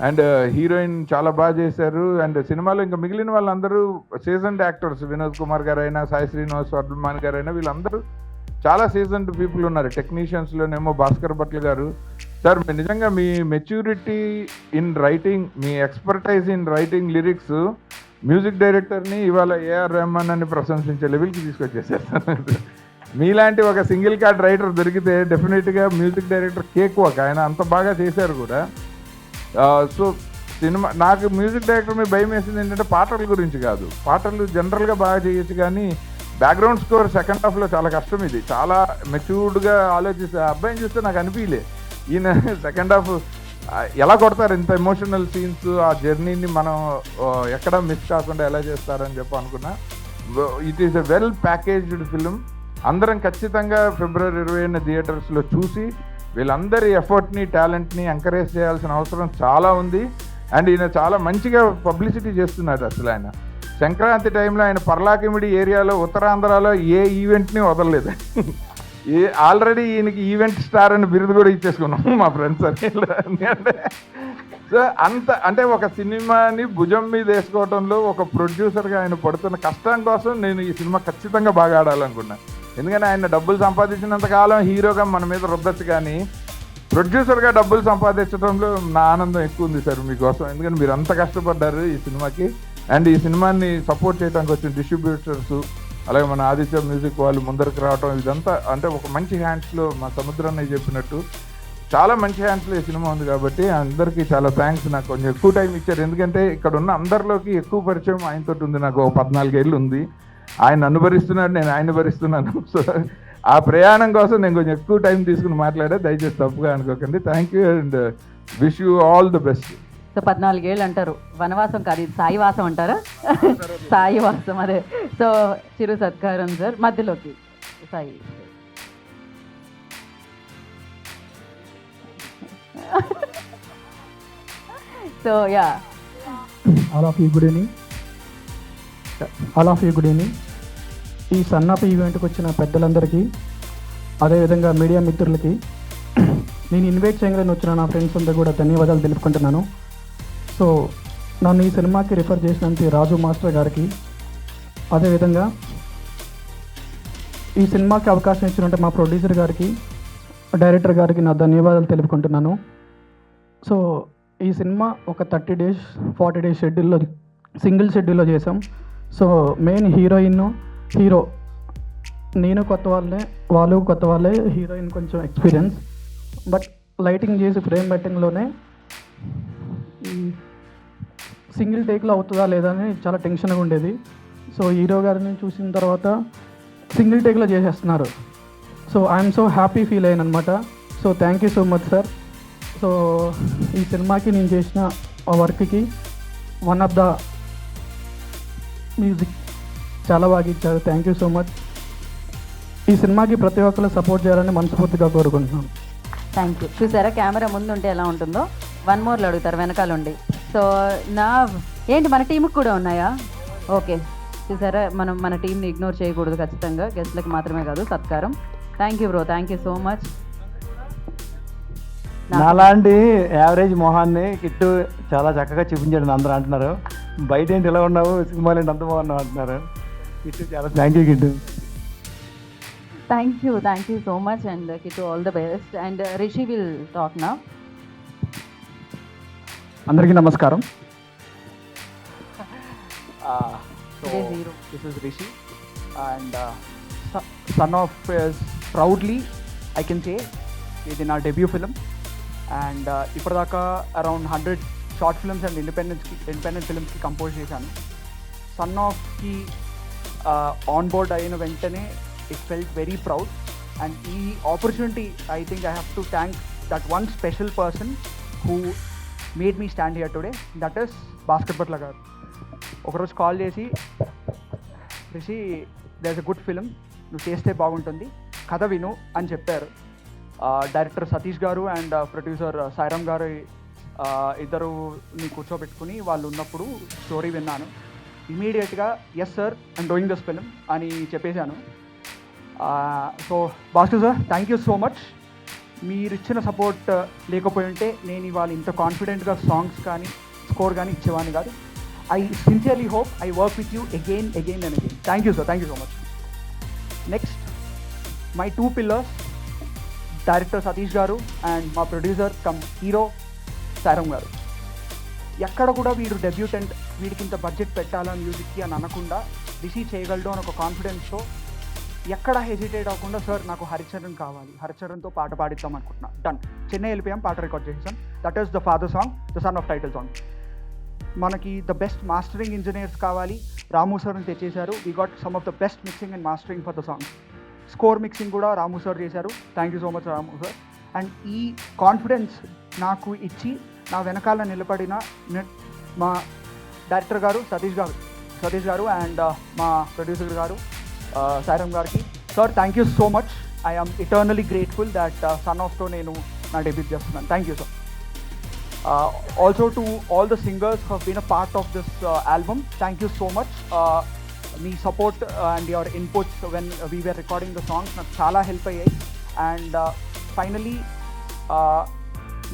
అండ్ హీరోయిన్ చాలా బాగా చేశారు. అండ్ సినిమాలో ఇంకా మిగిలిన వాళ్ళందరూ సీజన్డ్ యాక్టర్స్, వినోద్ కుమార్ గారు అయినా, సాయి శ్రీనివాస్ వర్ధమాన్ గారు అయినా, వీళ్ళందరూ చాలా సీజన్డ్ పీపుల్ ఉన్నారు. టెక్నీషియన్స్లోనేమో భాస్కర్ భట్ల గారు. సార్ మీరు నిజంగా మీ మెచ్యూరిటీ ఇన్ రైటింగ్, మీ expertise in writing lyrics music డైరెక్టర్ని ఇవాళ ఏఆర్ రెహమాన్ అని ప్రశంసించే లెవెల్కి తీసుకొచ్చేసారు సార్. మీలాంటి ఒక సింగిల్ కార్డ్ రైటర్ దొరికితే డెఫినెట్గా మ్యూజిక్ డైరెక్టర్ కేక్ వాక్, ఆయన అంత బాగా చేశారు కూడా. సో సినిమా నాకు మ్యూజిక్ డైరెక్టర్ మీద భయం వేసింది ఏంటంటే పాటల గురించి కాదు, పాటలు జనరల్గా బాగా చేయొచ్చు కానీ బ్యాక్గ్రౌండ్ స్కోర్ సెకండ్ హాఫ్లో చాలా కష్టం. ఇది చాలా మెచ్యూర్డ్గా ఆలోచిస్తే అబ్బాయిని చూస్తే నాకు అనిపించలే ఈయన సెకండ్ హాఫ్ ఎలా కొడతారు, ఇంత ఎమోషనల్ సీన్స్, ఆ జర్నీని మనం ఎక్కడ మిస్ కాకుండా ఎలా చేస్తారని చెప్పి అనుకున్నా. It is a well packaged film. అందరం ఖచ్చితంగా ఫిబ్రవరి 20 థియేటర్స్లో చూసి వీళ్ళందరి ఎఫర్ట్ని, టాలెంట్ని ఎంకరేజ్ చేయాల్సిన అవసరం చాలా ఉంది. అండ్ ఈయన చాలా మంచిగా పబ్లిసిటీ చేస్తున్నారు. అసలు ఆయన సంక్రాంతి టైంలో ఆయన పర్లాకిమిడి ఏరియాలో ఉత్తరాంధ్రలో ఏ ఈవెంట్ని వదలలేదు. ఆల్రెడీ ఈయనకి ఈవెంట్ స్టార్ అని బిరుదు కూడా ఇచ్చేసుకున్నాం మా ఫ్రెండ్స్ అని. సో అంత అంటే ఒక సినిమాని భుజం మీద వేసుకోవడంలో ఒక ప్రొడ్యూసర్గా ఆయన పడుతున్న కష్టం కోసం నేను ఈ సినిమా ఖచ్చితంగా బాగా ఆడాలనుకున్నాను. ఎందుకంటే ఆయన డబ్బులు సంపాదించినంత కాలం హీరోగా మన మీద రుద్దచ్చు, కానీ ప్రొడ్యూసర్గా డబ్బులు సంపాదించడంలో నా ఆనందం ఎక్కువ ఉంది సార్ మీకోసం. ఎందుకంటే మీరు అంత కష్టపడ్డారు ఈ సినిమాకి. అండ్ ఈ సినిమాని సపోర్ట్ చేయడానికి వచ్చిన డిస్ట్రిబ్యూటర్స్, అలాగే మన ఆదిత్య మ్యూజిక్ వాళ్ళు ముందరకు రావడం, ఇదంతా అంటే ఒక మంచి హ్యాండ్స్లో, మా సముద్రాన్ని చెప్పినట్టు చాలా మంచి హ్యాండ్స్లో ఈ సినిమా ఉంది. కాబట్టి అందరికీ చాలా థ్యాంక్స్. నాకు కొంచెం ఎక్కువ టైం ఇచ్చారు, ఎందుకంటే ఇక్కడ ఉన్న అందరిలోకి ఎక్కువ పరిచయం ఆయనతో ఉంది. నాకు 14 ఏళ్ళు ఉంది. ఆయన నన్ను భరిస్తున్నాడు, నేను ఆయన భరిస్తున్నాను. సో ఆ ప్రయాణం కోసం నేను కొంచెం ఎక్కువ టైం తీసుకుని మాట్లాడా, దయచేసి తప్పుగా అనుకోకండి. Thank you and wish you all the best. So 14 ఏళ్ళు అంటారు, వనవాసం కాదు ఇది సాయివాసం అంటారా? సాయివాసం అదే. సో చిరు సత్కారం సార్, మధ్యలోకి Sai. So yeah, all of you good evening. ఈ సన్నప్ ఈవెంట్కి వచ్చిన పెద్దలందరికీ, అదేవిధంగా మీడియా మిత్రులకి, నేను ఇన్వైట్ చేయగానే వచ్చిన నా ఫ్రెండ్స్ అందరూ కూడా ధన్యవాదాలు తెలుపుకుంటున్నాను. సో నన్ను ఈ సినిమాకి రిఫర్ చేసినంత రాజు మాస్టర్ గారికి, అదేవిధంగా ఈ సినిమాకి అవకాశం ఇచ్చినట్టు మా ప్రొడ్యూసర్ గారికి, డైరెక్టర్ గారికి నా ధన్యవాదాలు తెలుపుకుంటున్నాను. సో ఈ సినిమా ఒక 30 days 40 days షెడ్యూల్లో, సింగిల్ షెడ్యూల్లో చేసాం. సో మెయిన్ హీరో నేను కొత్త వాళ్ళే, వాళ్ళు కొత్త వాళ్ళే. హీరోయిన్ కొంచెం ఎక్స్పీరియన్స్, బట్ లైటింగ్ చేసి ఫ్రేమ్ బెట్టింగ్లోనే సింగిల్ టేక్లో అవుతుందా లేదా అని చాలా టెన్షన్గా ఉండేది. సో హీరో గారిని చూసిన తర్వాత సింగిల్ టేక్లో చేసేస్తున్నారు. So I'm so happy feel అయ్యాను అనమాట. So thank you so much sir. So ఈ సినిమాకి నేను చేసిన ఆ వర్క్కి వన్ ఆఫ్ ద మ్యూజిక్ చాలా బాగా ఇచ్చారు. Thank you so much. ఈ సినిమాకి ప్రతి ఒక్కరు సపోర్ట్ చేయాలని మనస్ఫూర్తిగా కోరుకుంటున్నాను. Thank you. చూసారా కెమెరా ముందు ఉంటే ఎలా ఉంటుందో, 1 more అడుగుతారు వెనకాల ఉండి. సో నా ఏంటి మన టీంకి కూడా ఉన్నాయా? ఓకే, చూసారా మన టీంని ఇగ్నోర్ చేయకూడదు ఖచ్చితంగా, గెస్ట్లకు మాత్రమే కాదు సత్కారం. Thank you bro, thank you so much. నాలాంటి యావరేజ్ మొహాన్ని కిట్టు చాలా చక్కగా చూపించాడు అందరూ అంటున్నారు. బయట ఏంటి ఎలా ఉన్నావు, సినిమాలు ఏంటి అంత బాగున్నావు అంటున్నారు. కిట్టు చాలా thank you Kittu. Thank you so much and Kittu all the best. And Rishi will talk now. అందరికీ నమస్కారం. This is Rishi and son of is proudly I can say ఇది నా డెబ్యూ ఫిలిం. అండ్ ఇప్పటిదాకా around 100 short films and independent ఫిల్మ్స్కి compose చేశాను. Son ఆఫ్కి on board అయిన వెంటనే it felt very proud. And ఈ opportunity I think I have to thank that one special person who made me stand here today, that is Bhaskar Bhatla garu. ఒకరోజు call చేసి, Rishi there is a good film, నువ్వు చేస్తే బాగుంటుంది, కథ విను అని చెప్పారు. డైరెక్టర్ సతీష్ గారు అండ్ ప్రొడ్యూసర్ సాయిరామ్ గారు ఇద్దరుని కూర్చోబెట్టుకుని వాళ్ళు ఉన్నప్పుడు స్టోరీ విన్నాను. ఇమీడియట్గా yes sir I'm doing this film అని చెప్పేశాను. So Bhaskar sir thank you so much. మీరు ఇచ్చిన సపోర్ట్ లేకపోయి ఉంటే నేను ఇవాళ ఇంత కాన్ఫిడెంట్గా సాంగ్స్ కానీ స్కోర్ కానీ ఇచ్చేవాడిని కాదు. I sincerely hope I work with you again and again. Thank you sir, thank you so much. Next my 2 pillars, director Satish గారు అండ్ మా ప్రొడ్యూసర్ కమ్ హీరో సారం గారు. ఎక్కడ కూడా వీడు డెబ్యూటెంట్, వీడికి ఇంత బడ్జెట్ పెట్టాలని మ్యూజిక్కి అని అనకుండా రిసీ చేయగలడు అని ఒక కాన్ఫిడెన్స్తో ఎక్కడ హెజిటేట్ అవ్వకుండా సార్ నాకు హరిచరణ్ కావాలి, హరిచరణ్తో పాట పాడిద్దాం అనుకుంటున్నా, డన్. చెన్నై వెళ్ళిపోయాం, పాట రికార్డ్ చేసాం. That is the father song, the son of title song. మనకి ద బెస్ట్ మాస్టరింగ్ ఇంజనీర్స్ కావాలి, రాము సార్ని తెచ్చేశారు. We got some of the best mixing and mastering for the song. Score mixing కూడా రాము సార్ చేశారు. Thank you so much Ramu sir. And ఈ confidence నాకు ఇచ్చి నా వెనకాల నిలబడిన మా డైరెక్టర్ గారు సతీష్ గారు అండ్ మా ప్రొడ్యూసర్ గారు సారం గారికి, sir thank you so much. I am eternally grateful that son ఆఫ్తో నేను నా డెబ్యూట్ చేస్తున్నాను. Thank you sir. Also to all the singers who have been a part of this album, thank you so much. Me support and your inputs when we were recording the songs నాకు చాలా help అయ్యాయి. And finally,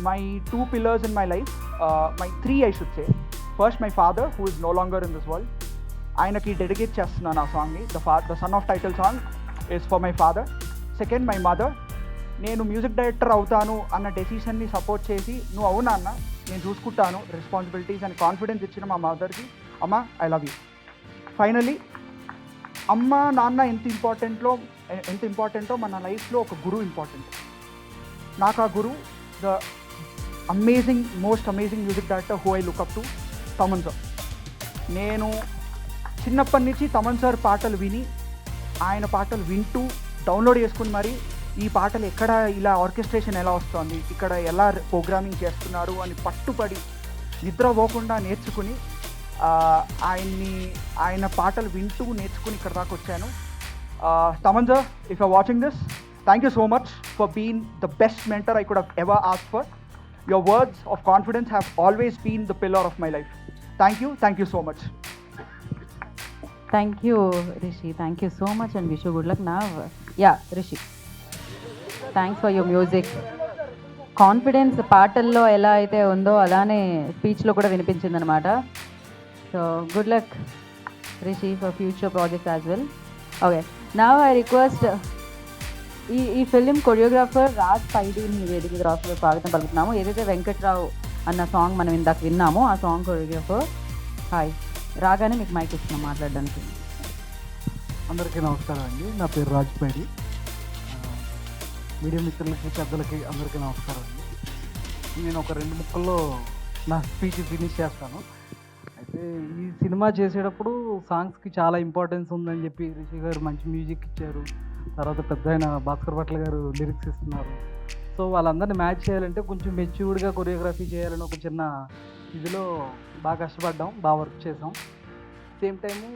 my 2 pillars in my life, my 3 I should say. First, my father who is no longer in this world. ఆయనకి dedicate చేస్తున్నాను ఆ సాంగ్ని. The son of title song is for my father. Second, my mother. నేను music director అవుతాను అన్న డెసిషన్ని support చేసి నువ్వు అవునా అన్న నేను చూసుకుంటాను రెస్పాన్సిబిలిటీస్ అని కాన్ఫిడెన్స్ ఇచ్చిన మా మదర్కి, అమ్మ ఐ లవ్ యూ. ఫైనలీ, అమ్మ నాన్న ఎంత ఇంపార్టెంటో మన లైఫ్లో ఒక గురువు ఇంపార్టెంట్. నాకు ఆ గురువు the most amazing music director who I look up to, Thaman sir. నేను చిన్నప్పటి నుంచి తమన్ సార్ పాటలు విని, ఆయన పాటలు వింటూ డౌన్లోడ్ చేసుకుని మరి ఈ పాటలు ఎక్కడ ఇలా ఆర్కెస్ట్రేషన్ ఎలా వస్తుంది, ఇక్కడ ఎలా ప్రోగ్రామింగ్ చేస్తున్నారు అని పట్టుపడి నిద్రపోకుండా నేర్చుకుని ఆయన పాటలు వింటూ నేర్చుకుని ఇక్కడ దాకా వచ్చాను. Thaman sir, if you are watching this, thank you so much for being the best mentor I could have ever asked for. Your words of confidence have always been the pillar of my life. Thank you so much. Thank you Rishi, thank you so much and wish you good luck. నా yeah Rishi, thanks for your music. Confidence పాటల్లో ఎలా అయితే ఉందో అలానే స్పీచ్లో కూడా వినిపించిందనమాట. So good luck Rishi for future projects as well. Okay, now I request ఈ film choreographer Raj పైడీని వేదిక రాష్ట్రంలో స్వాగతం పలుకుతున్నాము. ఏదైతే వెంకట్రావు అన్న సాంగ్ మనం ఇందాక విన్నామో ఆ సాంగ్ కొరియోగ్రాఫర్. హాయ్, రాగానే మీకు మైక్ ఇస్తున్నాం మాట్లాడడానికి. అందరికీ నమస్కారం అండి, నా పేరు రాజ్ పైడి. మీడియా మిత్రులకి పెద్దలకి అందరికీ నమస్కారం అండి. నేను ఒక 2 ముక్కల్లో నా స్పీచ్ ఫినిష్ చేస్తాను. అయితే ఈ సినిమా చేసేటప్పుడు సాంగ్స్కి చాలా ఇంపార్టెన్స్ ఉందని చెప్పి రిషి గారు మంచి మ్యూజిక్ ఇచ్చారు. తర్వాత పెద్ద ఆయన భాస్కర్ భట్ల గారు లిరిక్స్ ఇస్తున్నారు. సో వాళ్ళందరినీ మ్యాచ్ చేయాలంటే కొంచెం మెచ్యూర్డ్గా కొరియోగ్రఫీ చేయాలని ఒక చిన్న ఇదిలో బాగా కష్టపడ్డాం, బాగా వర్క్ చేసాం. సేమ్ టైము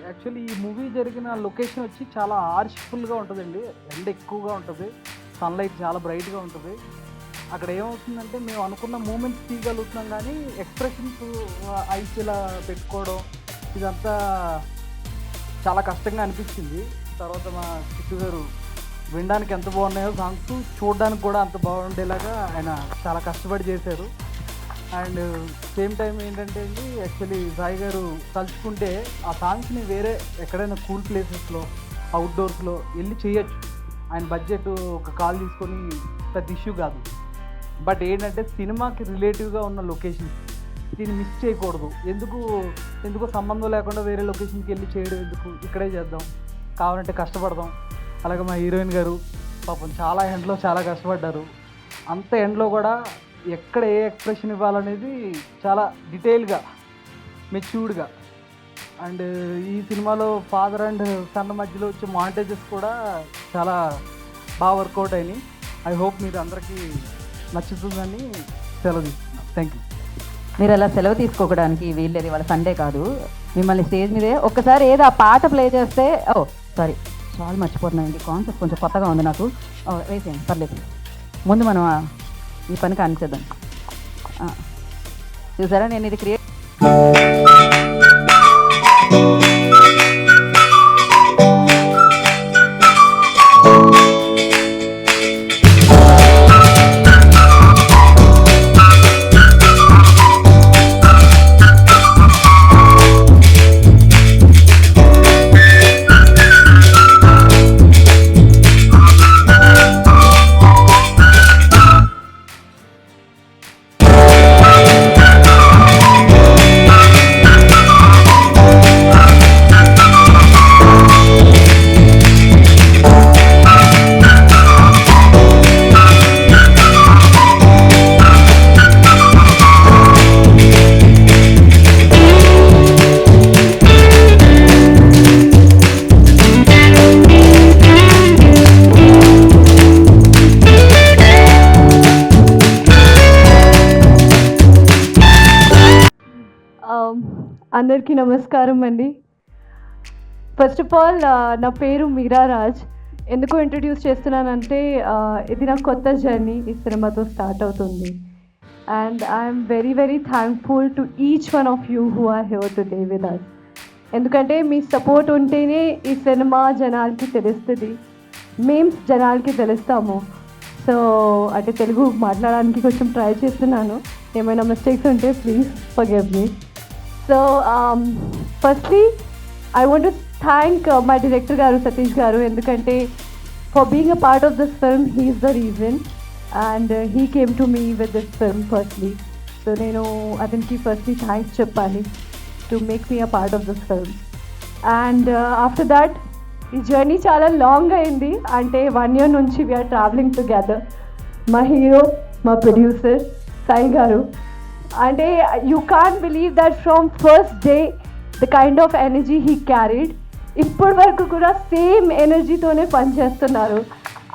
యాక్చువల్లీ ఈ మూవీ జరిగిన లొకేషన్ వచ్చి చాలా ఆర్ష్ఫుల్గా ఉంటుందండి. ఎండ ఎక్కువగా ఉంటుంది, సన్లైట్ చాలా బ్రైట్గా ఉంటుంది. అక్కడ ఏమవుతుందంటే మేము అనుకున్న మూమెంట్స్ తీయగలుగుతున్నాం కానీ ఎక్స్ప్రెషన్స్ ఐస్ ఇలా పెట్టుకోవడం ఇదంతా చాలా కష్టంగా అనిపించింది. తర్వాత మా చిట్టు గారు వినడానికి ఎంత బాగున్నాయో సాంగ్స్, చూడడానికి కూడా అంత బాగుండేలాగా ఆయన చాలా కష్టపడి చేశారు. అండ్ సేమ్ టైం ఏంటంటే అండి, యాక్చువల్లీ సాయి గారు తలుచుకుంటే ఆ సాంగ్స్ని వేరే ఎక్కడైనా కూల్ ప్లేసెస్లో అవుట్డోర్స్లో వెళ్ళి చేయొచ్చు. ఆయన బడ్జెట్ ఒక కాల్ తీసుకొని పెద్ద ఇష్యూ కాదు. బట్ ఏంటంటే సినిమాకి రిలేటివ్గా ఉన్న లొకేషన్స్ దీన్ని మిస్ చేయకూడదు. ఎందుకో సంబంధం లేకుండా వేరే లొకేషన్కి వెళ్ళి చేయడం ఎందుకు, ఇక్కడే చేద్దాం, కావాలంటే కష్టపడదాం. అలాగే మా హీరోయిన్ గారు పాపం చాలా ఎండ్లో చాలా కష్టపడ్డారు. అంత ఎండ్లో కూడా ఎక్కడ ఏ ఎక్స్ప్రెషన్ ఇవ్వాలనేది చాలా డీటెయిల్గా మెచ్యూర్డ్గా. అండ్ ఈ సినిమాలో ఫాదర్ అండ్ సన్ మధ్యలో వచ్చే మాంటేజెస్ కూడా చాలా బాగా వర్కౌట్ అయినాయి. ఐ హోప్ మీరు అందరికీ నచ్చుతుందని సెలవు తీసుకున్నాను. Thank you. మీరు అలా సెలవు తీసుకోవడానికి వీల్లేదు, వాళ్ళ సండే కాదు. మిమ్మల్ని స్టేజ్ మీదే ఒక్కసారి ఏదో ఆ పాట ప్లే చేస్తే, సారీ చాలా మర్చిపోతున్నానండి, కాన్సెప్ట్ కొంచెం కొత్తగా ఉంది నాకు. వేసేయండి పర్లేదు. ముందు మనం ఈ పని కానిచేద్దాం. చూసారా నేను ఇది క్రియేట్ అందరికీ నమస్కారం అండి. ఫస్ట్ ఆఫ్ ఆల్ నా పేరు మీరా రాజ్. ఎందుకు ఇంట్రడ్యూస్ చేస్తున్నానంటే ఇది నా కొత్త జర్నీ ఈ సినిమాతో స్టార్ట్ అవుతుంది. And I'm very very thankful to each one of you who are here today with us. ఎందుకంటే మీ సపోర్ట్ ఉంటేనే ఈ సినిమా జనాలకి తెలుస్తుంది, మేము జనాలకి తెలుస్తాము. సో అంటే తెలుగు మాట్లాడడానికి కొంచెం ట్రై చేస్తున్నాను, ఏమైనా మిస్టేక్స్ ఉంటే please forgive me. So firstly I want to thank my director గారు సతీష్ గారు, ఎందుకంటే for being a part of this film he is the reason and he came to me with this film firstly. So నేను అతనికి firstly thanks చెప్పాలి to make me a part of this film. And after that ఈ journey చాలా long అయింది, అంటే 1 year నుంచి we are travelling together. మా hero, మా ప్రొడ్యూసర్ సాయి గారు, అంటే you can't believe that from first day the kind of energy he carried, ఇప్పటి వరకు కూడా సేమ్ ఎనర్జీతోనే పనిచేస్తున్నారు.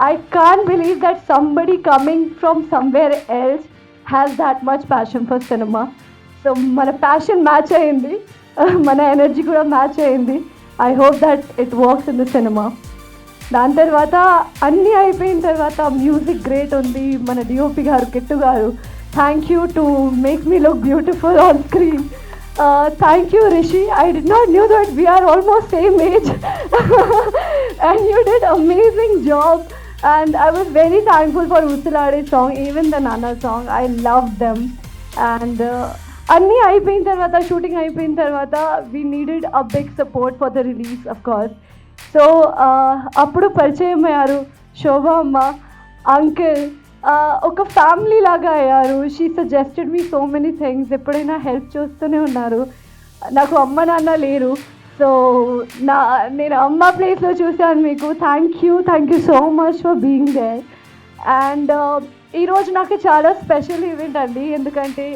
I can't believe that somebody coming from somewhere else has that much passion for cinema. So మన passion match అయింది, మన energy కూడా match అయింది. I hope that it works in the cinema. దాని తర్వాత అన్నీ అయిపోయిన తర్వాత మ్యూజిక్ గ్రేట్ ఉంది. మన DOP garu Kittu garu, thank you to make me look beautiful on screen. Thank you Rishi, I did not knew that we are almost same age and you did amazing job. And I was very thankful for Usilade song, even the Nana song. I loved them. And అన్నీ అయిపోయిన తర్వాత, shooting అయిపోయిన తర్వాత we needed a big support for the release of course. సో అప్పుడు పరిచయం అయ్యారు శోభా అమ్మ, అంకిల్, ఒక ఫ్యామిలీ లాగా అయ్యారు. She suggested me so many things, ఎప్పుడైనా హెల్ప్ చేస్తూనే ఉన్నారు. నాకు అమ్మ నాన్న లేరు, సో నేను అమ్మ ప్లేస్లో చూశాను మీకు. Thank you so much for being there. And ఈరోజు నాకు చాలా స్పెషల్ ఈవెంట్ అండి, ఎందుకంటే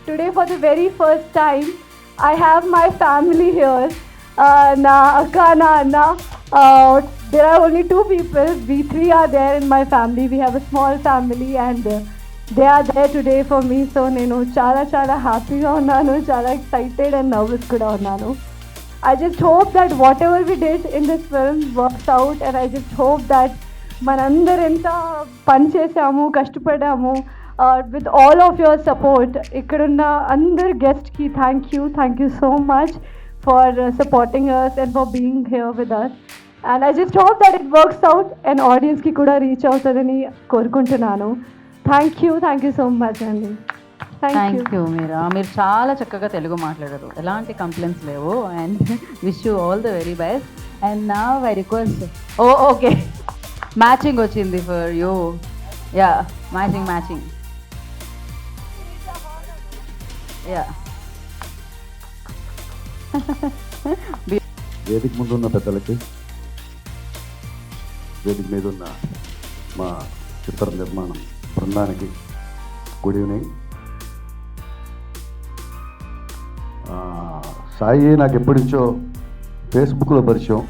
today for the very first time I have my family here. నా అక్క, నా అన్న, there are only 2 people. We 3 are there in my family. We have a small family and they are there today for me. So నేను చాలా చాలా హ్యాపీగా ఉన్నాను, చాలా ఎక్సైటెడ్ అండ్ నర్వస్ కూడా ఉన్నాను. I just hope that whatever we did in this film works out, and I just hope that మనందరం ఎంత పని చేసాము, కష్టపడ్డాము, with all of your support. ఇక్కడున్న అందరు గెస్ట్కి thank you so much for supporting us and for being here with us. And I just hope that it works out and audience-కి కూడా reach అవుతుందని కోరుకుంటున్నాను. థ్యాంక్ యూ సో మచ్ అండి. Thank you మీరా. మీరు చాలా చక్కగా తెలుగు మాట్లాడారు, ఎలాంటి కంప్లైంట్స్ లేవు. And wish you all the very best. And నా ఐ రిక్వెస్ట్, ఓకే మ్యాచింగ్ వచ్చింది for you. Yeah, matching yeah. వేదిక ముందు ఉన్న పెద్దలకి, వేదిక మీద ఉన్న మా చిత్ర నిర్మాణం బృందానికి గుడ్ ఈవినింగ్. సాయి నాకు ఎప్పటి నుంచో ఫేస్బుక్లో పరిచయం,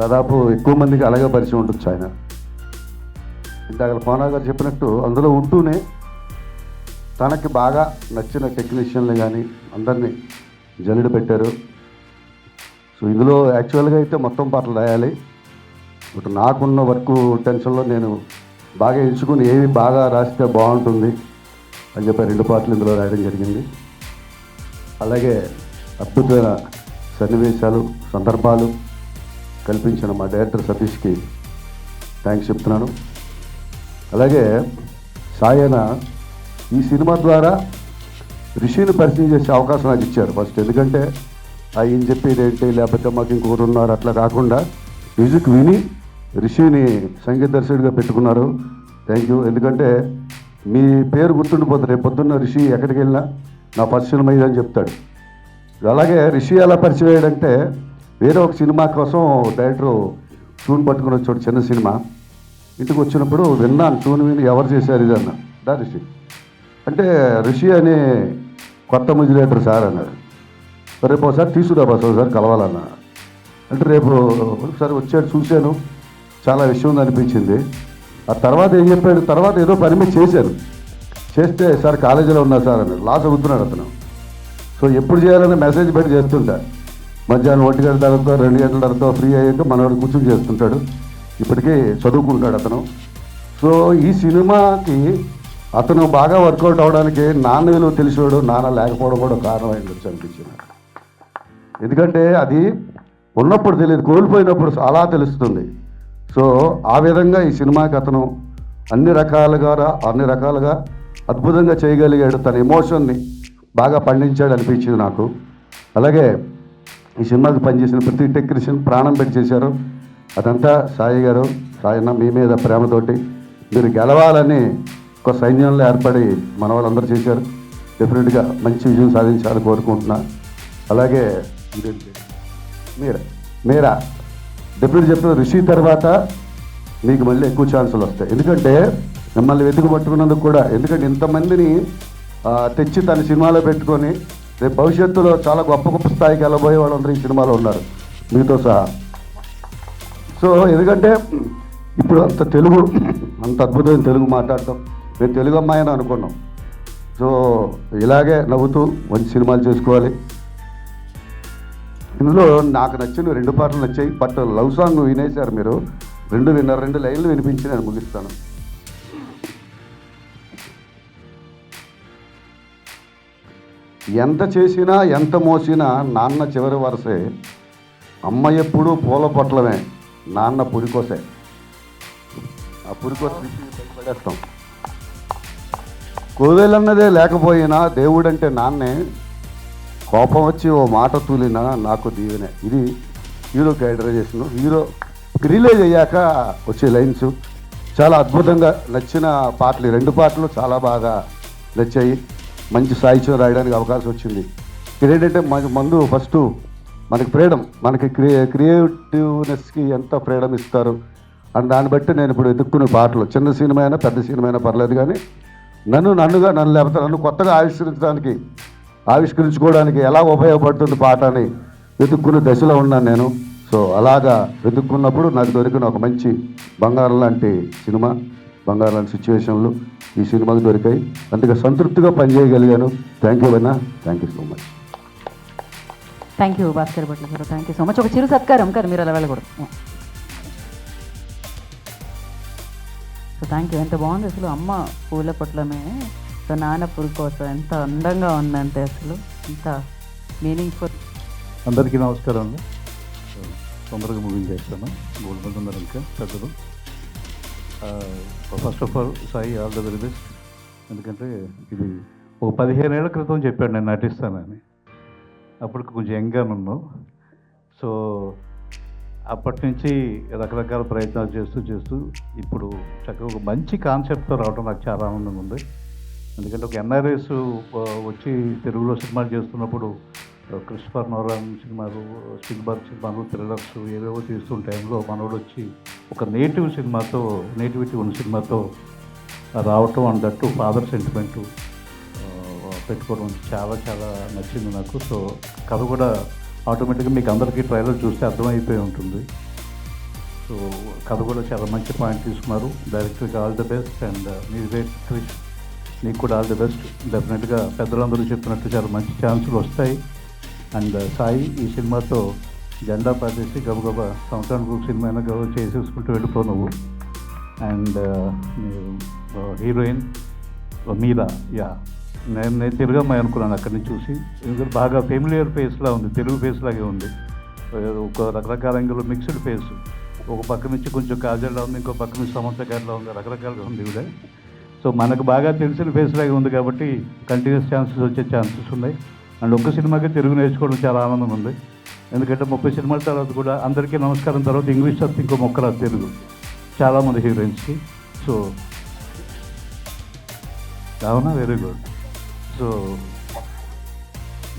దాదాపు ఎక్కువ మందికి అలాగే పరిచయం ఉంటుంది ఆయన. ఇందాక కోనా గారు చెప్పినట్టు అందులో ఉంటూనే తనకి బాగా నచ్చిన టెక్నీషియన్లు కానీ అందరినీ జల్లెడ పెట్టారు. సో ఇందులో యాక్చువల్గా అయితే మొత్తం పాటలు రాయాలి, బట్ నాకున్న వర్క్ టెన్షన్లో నేను బాగా ఎంచుకుని ఏవి బాగా రాస్తే బాగుంటుంది అని చెప్పి 2 పాటలు ఇందులో రాయడం జరిగింది. అలాగే అద్భుతమైన సన్నివేశాలు, సందర్భాలు కల్పించిన మా డైరెక్టర్ సతీష్కి థ్యాంక్స్ చెప్తున్నాను. అలాగే సాయన ఈ సినిమా ద్వారా రిషిని పరిచయం చేసే అవకాశం నాకు ఇచ్చారు ఫస్ట్. ఎందుకంటే ఆయన చెప్పేది ఏంటి, లేకపోతే మాకు ఇంకొకరు ఉన్నారు అట్లా కాకుండా మ్యూజిక్ విని రిషిని సంగీత దర్శకుడిగా పెట్టుకున్నారు. Thank you. ఎందుకంటే మీ పేరు గుర్తుండిపోతుంది, రేపు పొద్దున్న రిషి ఎక్కడికి వెళ్ళినా నా ఫస్ట్ సినిమా ఇదని చెప్తాడు. అలాగే రిషి ఎలా పరిచయం అయ్యాడంటే, వేరే ఒక సినిమా కోసం డైరెక్టర్ ట్యూన్ పట్టుకుని వచ్చాడు, చిన్న సినిమా. ఇంటికి వచ్చినప్పుడు విన్నాను, ట్యూన్ విని ఎవరు చేశారు ఇది అన్న. రిషి అంటే రిషి అని కొత్త మ్యూజిలేటర్ సార్ అన్నాడు. రేపు ఒకసారి తీసుకురా బస్, ఒకసారి కలవాలన్నా అంటే రేపు ఒకసారి వచ్చాడు, చూశాను, చాలా విషయం ఉంది అనిపించింది. ఆ తర్వాత ఏం చెప్పాడు, తర్వాత ఏదో పని మీద చేశాను, చేస్తే సార్ కాలేజీలో ఉన్నా సార్ అన్నాడు. లా చదువుతున్నాడు అతను. సో ఎప్పుడు చేయాలని మెసేజ్ పెట్టి చేస్తుంటా. మధ్యాహ్నం 1 గంటల తర్వాత 2 గంటల తర్వాత ఫ్రీ అయ్యాక మనవాడు కూర్చొని చేస్తుంటాడు. ఇప్పటికీ చదువుకుంటాడు అతను. సో ఈ సినిమాకి అతను బాగా వర్కౌట్ అవడానికి నాన్న విలువ తెలిసాడు, నాన్న లేకపోవడం కూడా కారణం అయింది అనిపించింది. ఎందుకంటే అది ఉన్నప్పుడు తెలియదు, కోల్పోయినప్పుడు చాలా తెలుస్తుంది. సో ఆ విధంగా ఈ సినిమాకి అతను అన్ని రకాలుగా అద్భుతంగా చేయగలిగాడు. తన ఎమోషన్ని బాగా పండించాడు అనిపించింది నాకు. అలాగే ఈ సినిమాకి పనిచేసిన ప్రతి టెక్నీషియన్ ప్రాణం పెట్టి చేశారు. అదంతా సాయి గారు, సాయన్న మీ మీద ప్రేమతోటి మీరు గెలవాలని ఒక సైన్యంలో ఏర్పడి మన వాళ్ళందరూ చేశారు. డెఫినెట్గా మంచి విజయం సాధించాలని కోరుకుంటున్నా. అలాగే మీరా డెఫినెట్ చెప్పిన రిషి తర్వాత మీకు మళ్ళీ ఎక్కువ ఛాన్సులు వస్తాయి. ఎందుకంటే మిమ్మల్ని వెతుకు పట్టుకున్నందుకు కూడా, ఎందుకంటే ఇంతమందిని తెచ్చి తన సినిమాలో పెట్టుకొని రేపు భవిష్యత్తులో చాలా గొప్ప స్థాయికి వెళ్ళబోయే వాళ్ళందరూ ఈ సినిమాలో ఉన్నారు మీతో సహా. సో ఎందుకంటే ఇప్పుడు అంత అద్భుతమైన తెలుగు మాట్లాడటం, మేము తెలుగు అమ్మాయి అని అనుకున్నాం. సో ఇలాగే నవ్వుతూ మంచి సినిమాలు చేసుకోవాలి. ఇందులో నాకు నచ్చిన 2 పాటలు నచ్చాయి. బట్ లవ్ సాంగ్ వినేశారు మీరు, 2 లైన్లు వినిపించి నేను ముగిస్తాను. ఎంత చేసినా ఎంత మోసినా నాన్న చివరి వరసే, అమ్మ ఎప్పుడూ పూల పొట్లమే, నాన్న పురికోసే. ఆ పురికోస పడేస్తాం. కోవెలన్నదే లేకపోయినా దేవుడంటే నాన్నే, కోపం వచ్చి ఓ మాట తూలినా నాకు దీవెనే. ఇది హీరో క్యారెక్టరైజేషన్. హీరో రిలీజ్ అయ్యాక వచ్చే లైన్స్ చాలా అద్భుతంగా నచ్చిన పాటలు. 2 పాటలు చాలా బాగా నచ్చాయి. మంచి సాహిత్యం రాయడానికి అవకాశం వచ్చింది. ఏంటంటే ముందు ఫస్ట్ మనకి ఫ్రీడమ్, మనకి క్రియేటివ్నెస్కి ఎంత ఫ్రీడమ్ ఇస్తారు అని దాన్ని బట్టి నేను ఇప్పుడు వెతుక్కునే పాటలు, చిన్న సినిమా అయినా పెద్ద సినిమా అయినా పర్లేదు, కానీ నన్ను లేకపోతే నన్ను కొత్తగా ఆవిష్కరించుకోవడానికి ఎలా ఉపయోగపడుతుంది పాట అని వెతుక్కునే దశలో ఉన్నాను నేను. సో అలాగా వెతుక్కున్నప్పుడు నాకు దొరికిన ఒక మంచి బంగారం లాంటి సినిమా, బంగారం లాంటి సిచ్యువేషన్లు ఈ సినిమాకి దొరికాయి. అందుకే సంతృప్తిగా పనిచేయగలిగాను. థ్యాంక్ యూ అన్నా, thank you so much. Thank you Bhaskar Bhatla గారు, థ్యాంక్ యూ సో మచ్. ఒక చిరు సత్కారం కానీ మీరు అలా వెళ్ళకూడదు. So thank you. ఎంత బాగుంది అసలు, అమ్మ పూల పొట్లమే, సో నాన్న పురుకోసం, ఎంత అందంగా ఉందంటే అసలు, ఎంత మీనింగ్ఫుల్. అందరికీ నమస్కారం అండి. తొందరగా ముగించేస్తాను, గోల్డ్ ఉన్నారు ఇంకా పెద్దలు. First of all Sai, all the very best. ఎందుకంటే ఇది ఒక 15 ఏళ్ల క్రితం చెప్పాడు నేను నటిస్తానని. అప్పటికి కొంచెం యంగ్గా ఉన్నాను. సో అప్పటి నుంచి రకరకాల ప్రయత్నాలు చేస్తూ ఇప్పుడు చక్కగా ఒక మంచి కాన్సెప్ట్తో రావడం నాకు చాలా ఆనందంగా ఉంది. ఎందుకంటే ఒక ఎన్ఆర్ఎస్ వచ్చి తెలుగులో సినిమాలు చేస్తున్నప్పుడు క్రిస్టఫర్ నోలాన్ సినిమాలు, స్పిల్బర్గ్ సినిమాలు, థ్రిల్లర్స్ ఏవేవో తీస్తున్న టైంలో మనోడు వచ్చి ఒక నేటివిటీ ఉన్న సినిమాతో రావటం, అండ్ దట్టు ఫాదర్ సెంటిమెంట్ పెట్టుకోవడం చాలా చాలా నచ్చింది నాకు. సో కథ కూడా ఆటోమేటిక్గా మీకు అందరికీ ట్రైలర్ చూస్తే అర్థమైపోయి ఉంటుంది. సో కథ కూడా చాలా మంచి పాయింట్ తీసుకున్నారు. డైరెక్టర్కి all the best, and Krish నీకు కూడా ఆల్ ది బెస్ట్. డెఫినెట్గా పెద్దలందరూ చెప్పినట్టు చాలా మంచి ఛాన్సులు వస్తాయి. అండ్ సాయి ఈ సినిమాతో జెండా పాటేసి గబగబా సంవత్సరానికి ఒక సినిమా అయినా గబగబా చేసేసుకుంటూ వెళ్ళిపో నువ్వు. అండ్ హీరోయిన్ మీరా, యా నేను తెలుగు అమ్మాయి అనుకున్నాను అక్కడి నుంచి చూసి. ఎందుకంటే బాగా ఫెమిలియర్ ఫేస్లా ఉంది, తెలుగు ఫేస్ లాగే ఉంది. ఒక రకరకాల యాంగిల్లో మిక్స్డ్ ఫేస్, ఒక పక్క నుంచి కొంచెం కాజల్లా ఉంది, ఇంకో పక్క నుంచి సమంత గారిలా ఉంది, రకరకాలుగా ఉంది ఇవిడ. సో మనకు బాగా తెలిసిన ఫేస్ లాగే ఉంది కాబట్టి కంటిన్యూస్ ఛాన్సెస్ వచ్చే ఛాన్సెస్ ఉన్నాయి. అండ్ ఒక్క సినిమాకి తెలుగు నేర్చుకోవడం చాలా ఆనందంగా ఉంది. ఎందుకంటే 30 సినిమాల తర్వాత కూడా అందరికీ నమస్కారం తర్వాత ఇంగ్లీష్ తప్ప ఇంకో మొక్కరాదు తెలుగు చాలామంది హీరోయిన్స్కి. సో అవునా, very good. So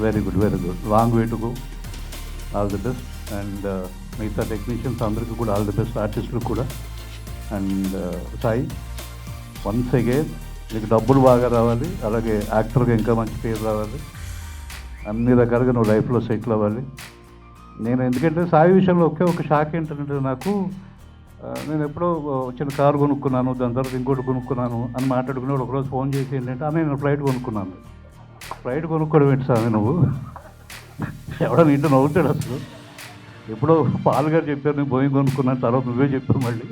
very good, long way to go. All the best. And మిగతా టెక్నీషియన్స్ అందరికీ కూడా ఆల్ ది బెస్ట్, ఆర్టిస్టులకు కూడా. అండ్ సాయి, వన్స్ అగైన్ నీకు డబ్బులు బాగా రావాలి, అలాగే యాక్టర్గా ఇంకా మంచి పేరు రావాలి, అన్ని రకాలుగా నువ్వు లైఫ్లో సెటిల్ అవ్వాలి. నేను ఎందుకంటే సాయి విషయంలో ఒక షాక్ ఏంటంటే నాకు, నేను ఎప్పుడో చిన్న కారు కొనుక్కున్నాను, దాని తర్వాత ఇంకోటి కొనుక్కున్నాను అని మాట్లాడుకున్నాడు. ఒకరోజు ఫోన్ చేసి ఏంటంటే నేను ఫ్లైట్ కొనుక్కున్నాను, ఫ్లైట్ కొనుక్కోవడం ఏంటి స్వామి నువ్వు? ఎవడో ఇంట్లో నవ్వుతాడు అసలు. ఎప్పుడో పాల్ గారు చెప్పారు నేను బోయింగ్ కొనుక్కున్నాను, తర్వాత నువ్వే చెప్పావు మళ్ళీ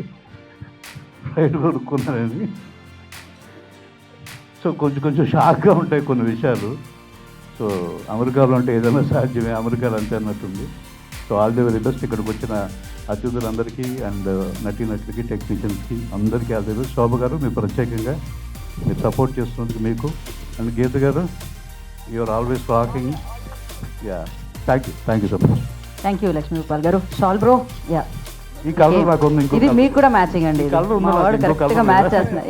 ఫ్లైట్ కొనుక్కున్నానని. సో కొంచెం షాక్గా ఉంటాయి కొన్ని విషయాలు. సో అమెరికాలో అంటే ఏదైనా సాధ్యమే, అమెరికాలో అంతే అన్నట్టుంది. So all the very best. ఇక్కడికి వచ్చిన అతిథులందరికీ అండ్ నటీనటులకి, టెక్నీషియన్స్కి అందరికీ ఆల్ ది బెస్ట్. శోభ గారు మీరు ప్రత్యేకంగా మీరు సపోర్ట్ చేస్తున్నందుకు మీకు, and Geeta garu you're always walking. Yeah, thank you so much. Thank you Lakshmigopal garu. Shawl bro. Yeah, ఈ కలర్ నాకు ఉంది. ఇది మీకు కూడా మ్యాచింగ్ అండి. ఇది కలర్ మా వాడు ఉంది, కరెక్ట్గా మ్యాచ్ చేస్తున్నాడు.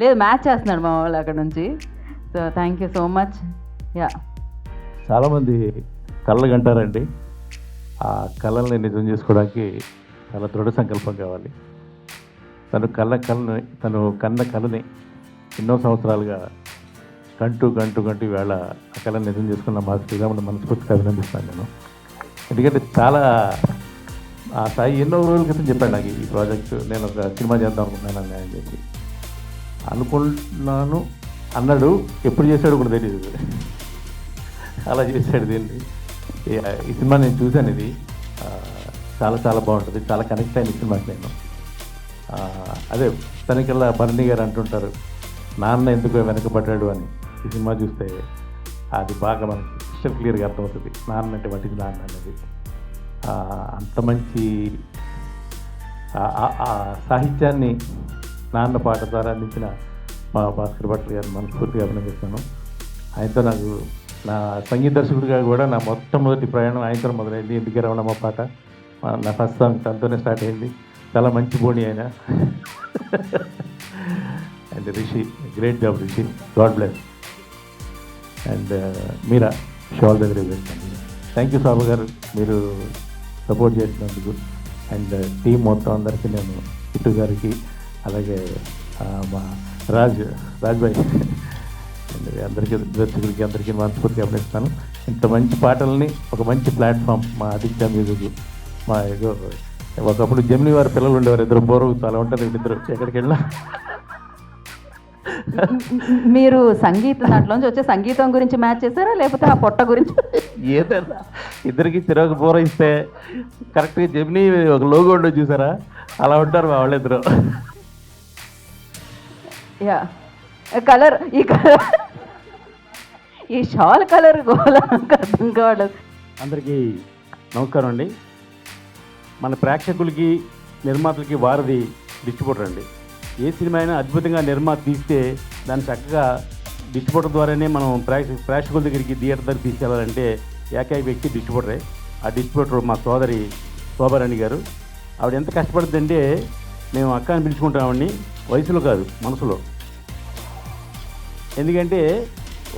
లేదు, మ్యాచ్ చేస్తున్నాడు మా వాళ్ళు అక్కడ నుంచి. So thank you so much. Yeah, చాలామంది కళ్ళకు అంటారండి. ఆ కళల్ని నిజం చేసుకోవడానికి చాలా దృఢ సంకల్పం కావాలి. తను కన్న కళని ఎన్నో సంవత్సరాలుగా కంటూ ఈవేళ ఆ కళని నిజం చేసుకున్న మా శ్రీరాముని మనస్ఫూర్తిగా అభినందిస్తాను నేను. ఎందుకంటే చాలా ఆ సాయి ఎన్నో రోజుల క్రితం చెప్పాడు నాకు ఈ ప్రాజెక్టు నేను ఒక సినిమా చేద్దాం అనుకుంటున్నాను అని చెప్పి. అనుకుంటున్నాను అన్నాడు, ఎప్పుడు చేశాడు కూడా తెలియదు. అలా చేశాడు దీన్ని. ఈ సినిమా నేను చూశాను. ఇది చాలా బాగుంటుంది, చాలా కనెక్ట్ అయిన సినిమాకి నేను. అదే తనకల్లా భరణి గారు అంటుంటారు నాన్న ఎందుకు వెనకబడ్డాడు అని. ఈ సినిమా చూస్తే అది బాగా మనకి క్రిస్టల్ క్లియర్గా అర్థమవుతుంది. నాన్న అంటే వాటికి నాన్న అనేది. అంత మంచి సాహిత్యాన్ని నాన్న పాట ద్వారా అందించిన మా భాస్కర్ భట్ల గారిని మనస్ఫూర్తిగా అభినందిస్తాను. ఆయనతో నాకు నా సంగీత దర్శకుడిగా కూడా నా మొట్టమొదటి ప్రయాణం ఆయనతో మొదలైంది. ఇంటికి రవణమ్మ పాట నా ఫస్ట్ సాంగ్ తనతోనే స్టార్ట్ అయింది. చాలా మంచి బోణి ఆయన. And Rishi, great job Rishi, god bless. And Meera, shawl దగ్గర వేసుకోండి. థ్యాంక్ యూ సాబు గారు, మీరు సపోర్ట్ చేసినందుకు. అండ్ టీం మొత్తం అందరికీ నేను, ఇటు గారికి, అలాగే మా రాజ్భాయ్ అండ్ అందరికీ, దర్శకులకి అందరికీ మనస్ఫూర్తిగా అభినందిస్తాను. ఇంత మంచి పాటల్ని ఒక మంచి ప్లాట్ఫామ్ మా ఆదిత్య మ్యూజిక్, మా ఏదో ఒకప్పుడు జమిని వారి పిల్లలు ఉండేవారు, ఇద్దరు బోరు చాలా ఉంటారు, ఇద్దరు ఎక్కడికి వెళ్ళినా. మీరు సంగీతం దాంట్లోంచి వచ్చే సంగీతం గురించి మ్యాచ్ చేశారా లేకపోతే ఆ పొట్ట గురించి? ఏదైనా ఇద్దరికి తిరగ బోర ఇస్తే కరెక్ట్గా జమిని ఒక లోగో ఉండో చూసారా, అలా ఉంటారు మా వాళ్ళిద్దరు. యా, కలర్, ఈ షాల్ కలర్ అర్థం కావడం. అందరికీ నమస్కారం అండి. మన ప్రేక్షకులకి, నిర్మాతలకి వారిది డిస్ట్రిబ్యూటర్ అండి. ఏ సినిమా అయినా అద్భుతంగా నిర్మాత తీస్తే దాన్ని చక్కగా డిస్ట్రిబ్యూటర్ ద్వారానే మనం ప్రేక్షకుల దగ్గరికి, థియేటర్ దగ్గర తీసుకెళ్ళాలంటే ఏకైక వ్యక్తి డిస్ట్రిబ్యూటరే. ఆ డిస్ట్రిబ్యూటర్ మా సోదరి శోభారాణి గారు. ఆవిడ ఎంత కష్టపడుతుందంటే మేము అక్క అని పిలుచుకుంటామండి, వయసులో కాదు మనసులో. ఎందుకంటే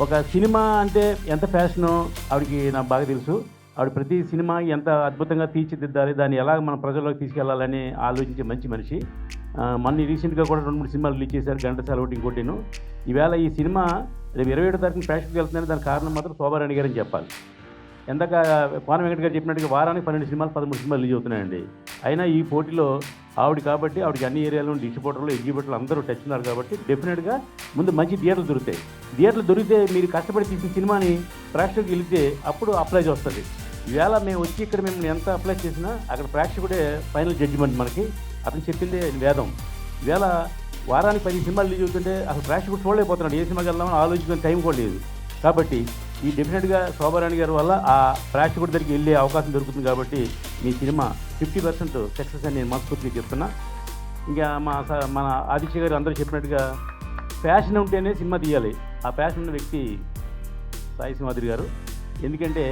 ఒక సినిమా అంటే ఎంత ఫ్యాషనో ఆవిడకి నాకు బాగా తెలుసు. ఆవిడ ప్రతి సినిమా ఎంత అద్భుతంగా తీర్చిదిద్దాలి, దాన్ని ఎలా మన ప్రజల్లోకి తీసుకెళ్లాలని ఆలోచించే మంచి మనిషి. మొన్న రీసెంట్గా కూడా 2-3 సినిమాలు రిలీజ్ చేశారు, ఘంటసాల ఒకటి ఇంకోటిను. ఈవేళ ఈ సినిమా రేపు 27వ తారీఖున ప్రేక్షకులకు వెళ్తుందని దానికి కారణం మాత్రం శోభారాణి గారని చెప్పాలి. ఎందాక కోన వెంకట గారు చెప్పినట్టుగా వారానికి 12 సినిమాలు 13 సినిమాలు రిలీజ్ అవుతున్నాయండి. అయినా ఈ పోటీలో ఆవిడ కాబట్టి ఆవిడకి అన్ని ఏరియాలో డిస్ట్రిబ్యూటర్లు, ఎగ్జిబ్యూటర్లు అందరూ టచ్ ఉన్నారు కాబట్టి డెఫినెట్గా ముందు మంచి థియేటర్లు దొరుకుతాయి. థియేటర్లు దొరికితే మీరు కష్టపడి తీసిన సినిమాని ప్రేక్షకులకు వెళితే అప్పుడు అప్లై వస్తుంది. ఈవేళ మేము వచ్చి ఇక్కడ మేము ఎంత అప్లై చేసినా అక్కడ ప్రేక్షకుడే ఫైనల్ జడ్జిమెంట్ మనకి. అతను చెప్పిందే వేదం. ఈవేళ వారానికి 10 సినిమాలు రిలీజ్ అవుతుంటే అసలు ప్రేక్షకుడు చూడలేకపోతున్నాడు, ఏ సినిమాకి వెళ్దామని ఆలోచించుకునే టైం కూడా లేదు. కాబట్టి ఈ డెఫినెట్గా శోభారాణి గారి వల్ల ఆ ప్రేక్షకుడి దగ్గరికి వెళ్ళే అవకాశం దొరుకుతుంది. కాబట్టి మీ సినిమా 50% సక్సెస్ అని నేను మనస్ఫూర్తిగా చెప్తున్నా. ఇంకా మన ఆదిత్య గారు అందరూ చెప్పినట్టుగా ప్యాషన్ ఉంటేనే సినిమా తీయాలి. ఆ ప్యాషన్ ఉన్న వ్యక్తి సాయి సింహాద్రి గారు. ఎందుకంటే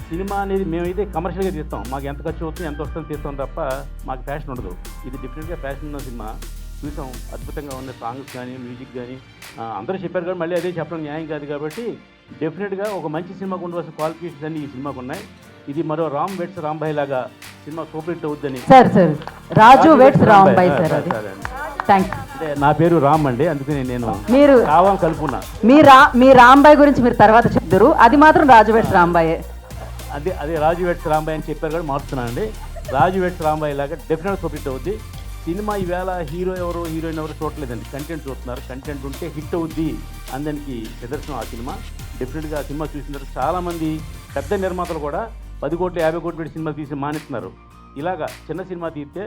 సినిమా అనేది మేమైతే కమర్షియల్గా తీస్తాం, మాకు ఎంత ఖర్చు అవుతుంది ఎంత వస్తుందో తీస్తాం తప్ప మాకు ప్యాషన్ ఉండదు. ఇది డెఫినెట్గా ప్యాషన్ ఉన్న సినిమా. చూసాం, అద్భుతంగా ఉన్న సాంగ్స్ కానీ, మ్యూజిక్ కానీ అందరూ చెప్పారు కానీ మళ్ళీ అదే చెప్పడం న్యాయం కాదు. కాబట్టి డెఫినెట్గా ఒక మంచి సినిమాకు ఉండవలసిన క్వాలిఫికేషన్స్ అన్ని ఈ సినిమాకు ఉన్నాయి. ఇది మరో రామ్ వెట్స్ రాంబాయ్ లాగా సినిమా సూపర్ హిట్ అవుద్దని. సార్ రాజు వెట్స్ రాంబాయ్ సార్, అది థ్యాంక్స్. అంటే నా పేరు రామ్ అండి, అందుకని నేను మీరు కావాలని కలుపుకున్నా. మీ రాంబాయ్ గురించి మీరు తర్వాత చెప్తారు, అది మాత్రం రాజు వెట్స్ రాంబాయే. అదే రాజు వెట్స్ రాంబాయ్ అని చెప్పారు కూడా మార్చుతున్నాను అండి. రాజు వెట్స్ రాంబాయ్ లాగా డెఫినెట్ సూపర్ హిట్ అవుద్ది. సినిమా ఈవేళ హీరో ఎవరు హీరోయిన్ ఎవరు చూడలేదండి, కంటెంట్ చూస్తున్నారు. కంటెంట్ ఉంటే హిట్ అవుద్ది అందరికి నిదర్శనం ఆ సినిమా. డెఫినెట్గా ఆ సినిమా చూసిన తర్వాత చాలామంది పెద్ద నిర్మాతలు కూడా 10 కోట్లు 50 కోట్లు పెట్టి సినిమా తీసి మానేస్తున్నారు. ఇలాగా చిన్న సినిమా తీస్తే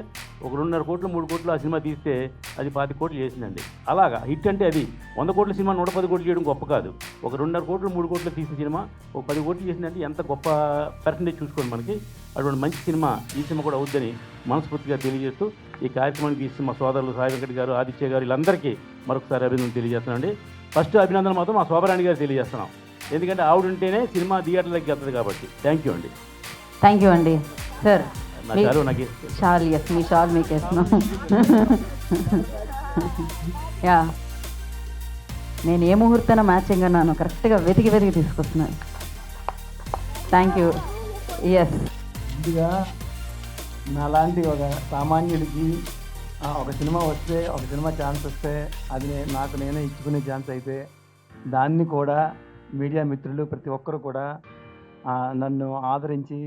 ఒక 2.5 కోట్లు 3 కోట్లు ఆ సినిమా తీస్తే అది 25 కోట్లు చేసిందండి. అలాగా హిట్ అంటే అది 100 కోట్ల సినిమా 110 కోట్లు చేయడం గొప్ప కాదు. ఒక 2.5 కోట్లు 3 కోట్లు తీసిన సినిమా ఒక 10 కోట్లు చేసిందంటే ఎంత గొప్ప పర్సంటేజ్ చూసుకోండి మనకి. అటువంటి మంచి సినిమా ఈ సినిమా కూడా అవుద్దని మనస్ఫూర్తిగా తెలియజేస్తూ ఈ కార్యక్రమానికి తీసిన మా సోదరులు సాయి వెంకట్ గారు, ఆదిత్య గారు, వీళ్ళందరికీ మరొకసారి అభినందన తెలియజేస్తున్నానండి. ఫస్ట్ అభినందన మాత్రం మా శోభరాణి గారు తెలియజేస్తున్నాం, ఎందుకంటే ఆవిడ ఉంటేనే సినిమా థియేటర్లకి వెళ్తుంది కాబట్టి. థ్యాంక్ యూ అండి. థ్యాంక్ యూ అండి. సార్ నా చాలు నాకు షాల్, ఎస్ మీ షాల్ మీకు వేస్తున్నాం. యా, నేను ఏ ముహూర్తాన మ్యాచింగ్ అన్నాను కరెక్ట్గా వెతికి తీసుకొస్తున్నాను. Thank you. ఎస్, ముందుగా నాలాంటి ఒక సామాన్యుడికి ఒక సినిమా వస్తే, ఒక సినిమా ఛాన్స్ వస్తే అది నాకు నేనే ఇచ్చుకునే ఛాన్స్ అయితే దాన్ని కూడా మీడియా మిత్రులు ప్రతి ఒక్కరు కూడా నన్ను ఆదరించి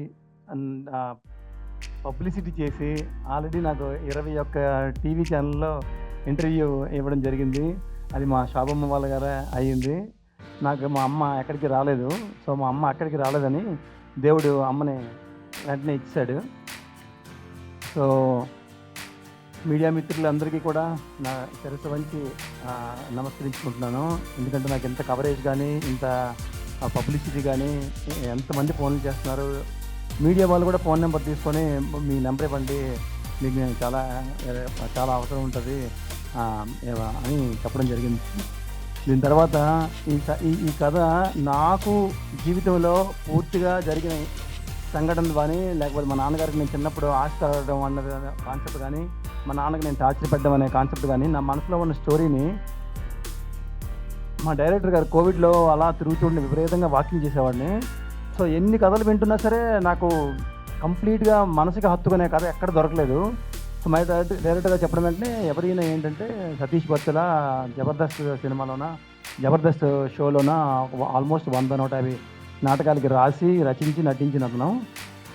పబ్లిసిటీ చేసి ఆల్రెడీ నాకు 21 టీవీ ఛానల్లో ఇంటర్వ్యూ ఇవ్వడం జరిగింది. అది మా శోభమ్మ వాళ్ళ గారే అయ్యింది. నాకు మా అమ్మ ఎక్కడికి రాలేదు. సో మా అమ్మ అక్కడికి రాలేదని దేవుడు అమ్మని వెంటనే ఇచ్చాడు. సో మీడియా మిత్రులందరికీ కూడా నా శిరస్సు వంచి నమస్కరించుకుంటున్నాను. ఎందుకంటే నాకు ఇంత కవరేజ్ కానీ, ఇంత పబ్లిసిటీ కానీ, ఎంతమంది ఫోన్లు చేస్తున్నారు. మీడియా వాళ్ళు కూడా ఫోన్ నెంబర్ తీసుకొని మీ నెంబర్ ఇవ్వండి, మీకు నేను చాలా చాలా అవసరం ఉంటుంది అని చెప్పడం జరిగింది. దీని తర్వాత ఈ కథ నాకు జీవితంలో పూర్తిగా జరిగిన సంఘటనలు కానీ, లేకపోతే మా నాన్నగారికి నేను చిన్నప్పుడు ఆస్తి అడగడం అన్నది కాన్సెప్ట్ కానీ, మా నాన్నకి నేను టార్చర్ పెట్టడం అనే కాన్సెప్ట్ కానీ, నా మనసులో ఉన్న స్టోరీని మా డైరెక్టర్ గారు కోవిడ్లో అలా తిరుగుతుండే విపరీతంగా వాకింగ్ చేసేవాడిని. సో ఎన్ని కథలు వింటున్నా సరే నాకు కంప్లీట్గా మనసుకి హత్తుకునే కథ ఎక్కడ దొరకలేదు. సో మా డైరెక్టర్గా చెప్పడం వెంటనే ఎవరైనా ఏంటంటే సతీష్ బత్తుల జబర్దస్త్ సినిమాలోన, జబర్దస్త్ షోలోన ఆల్మోస్ట్ 100-150 నాటకాలకి రాసి రచించి నటించిన అతను.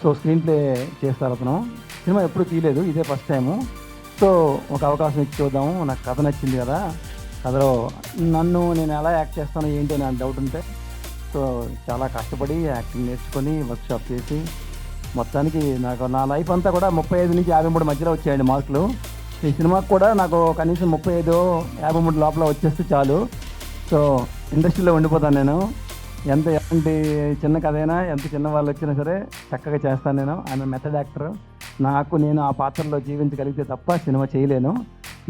సో స్క్రీన్ ప్లే చేస్తారు అతను. సినిమా ఎప్పుడు తీయలేదు, ఇదే ఫస్ట్ టైము. సో ఒక అవకాశం ఇచ్చి చూద్దాము, నాకు కథ నచ్చింది కదా, కథలో నేను ఎలా యాక్ట్ చేస్తాను ఏంటి అని నాకు డౌట్ ఉంటే సో చాలా కష్టపడి యాక్టింగ్ నేర్చుకొని వర్క్షాప్ చేసి మొత్తానికి నాకు నా లైఫ్ అంతా కూడా 35 నుంచి 53 మధ్యలో వచ్చాయండి మార్కులు. ఈ సినిమాకి కూడా నాకు కనీసం 35-53 లోపల వచ్చేస్తే చాలు. సో ఇండస్ట్రీలో ఉండిపోతాను నేను. ఎలాంటి చిన్న కథ అయినా, ఎంత చిన్న వాళ్ళు వచ్చినా సరే చక్కగా చేస్తాను నేను. ఆయన మెథడ్ యాక్టర్. నేను ఆ పాత్రలో జీవించగలిగితే తప్ప సినిమా చేయలేను.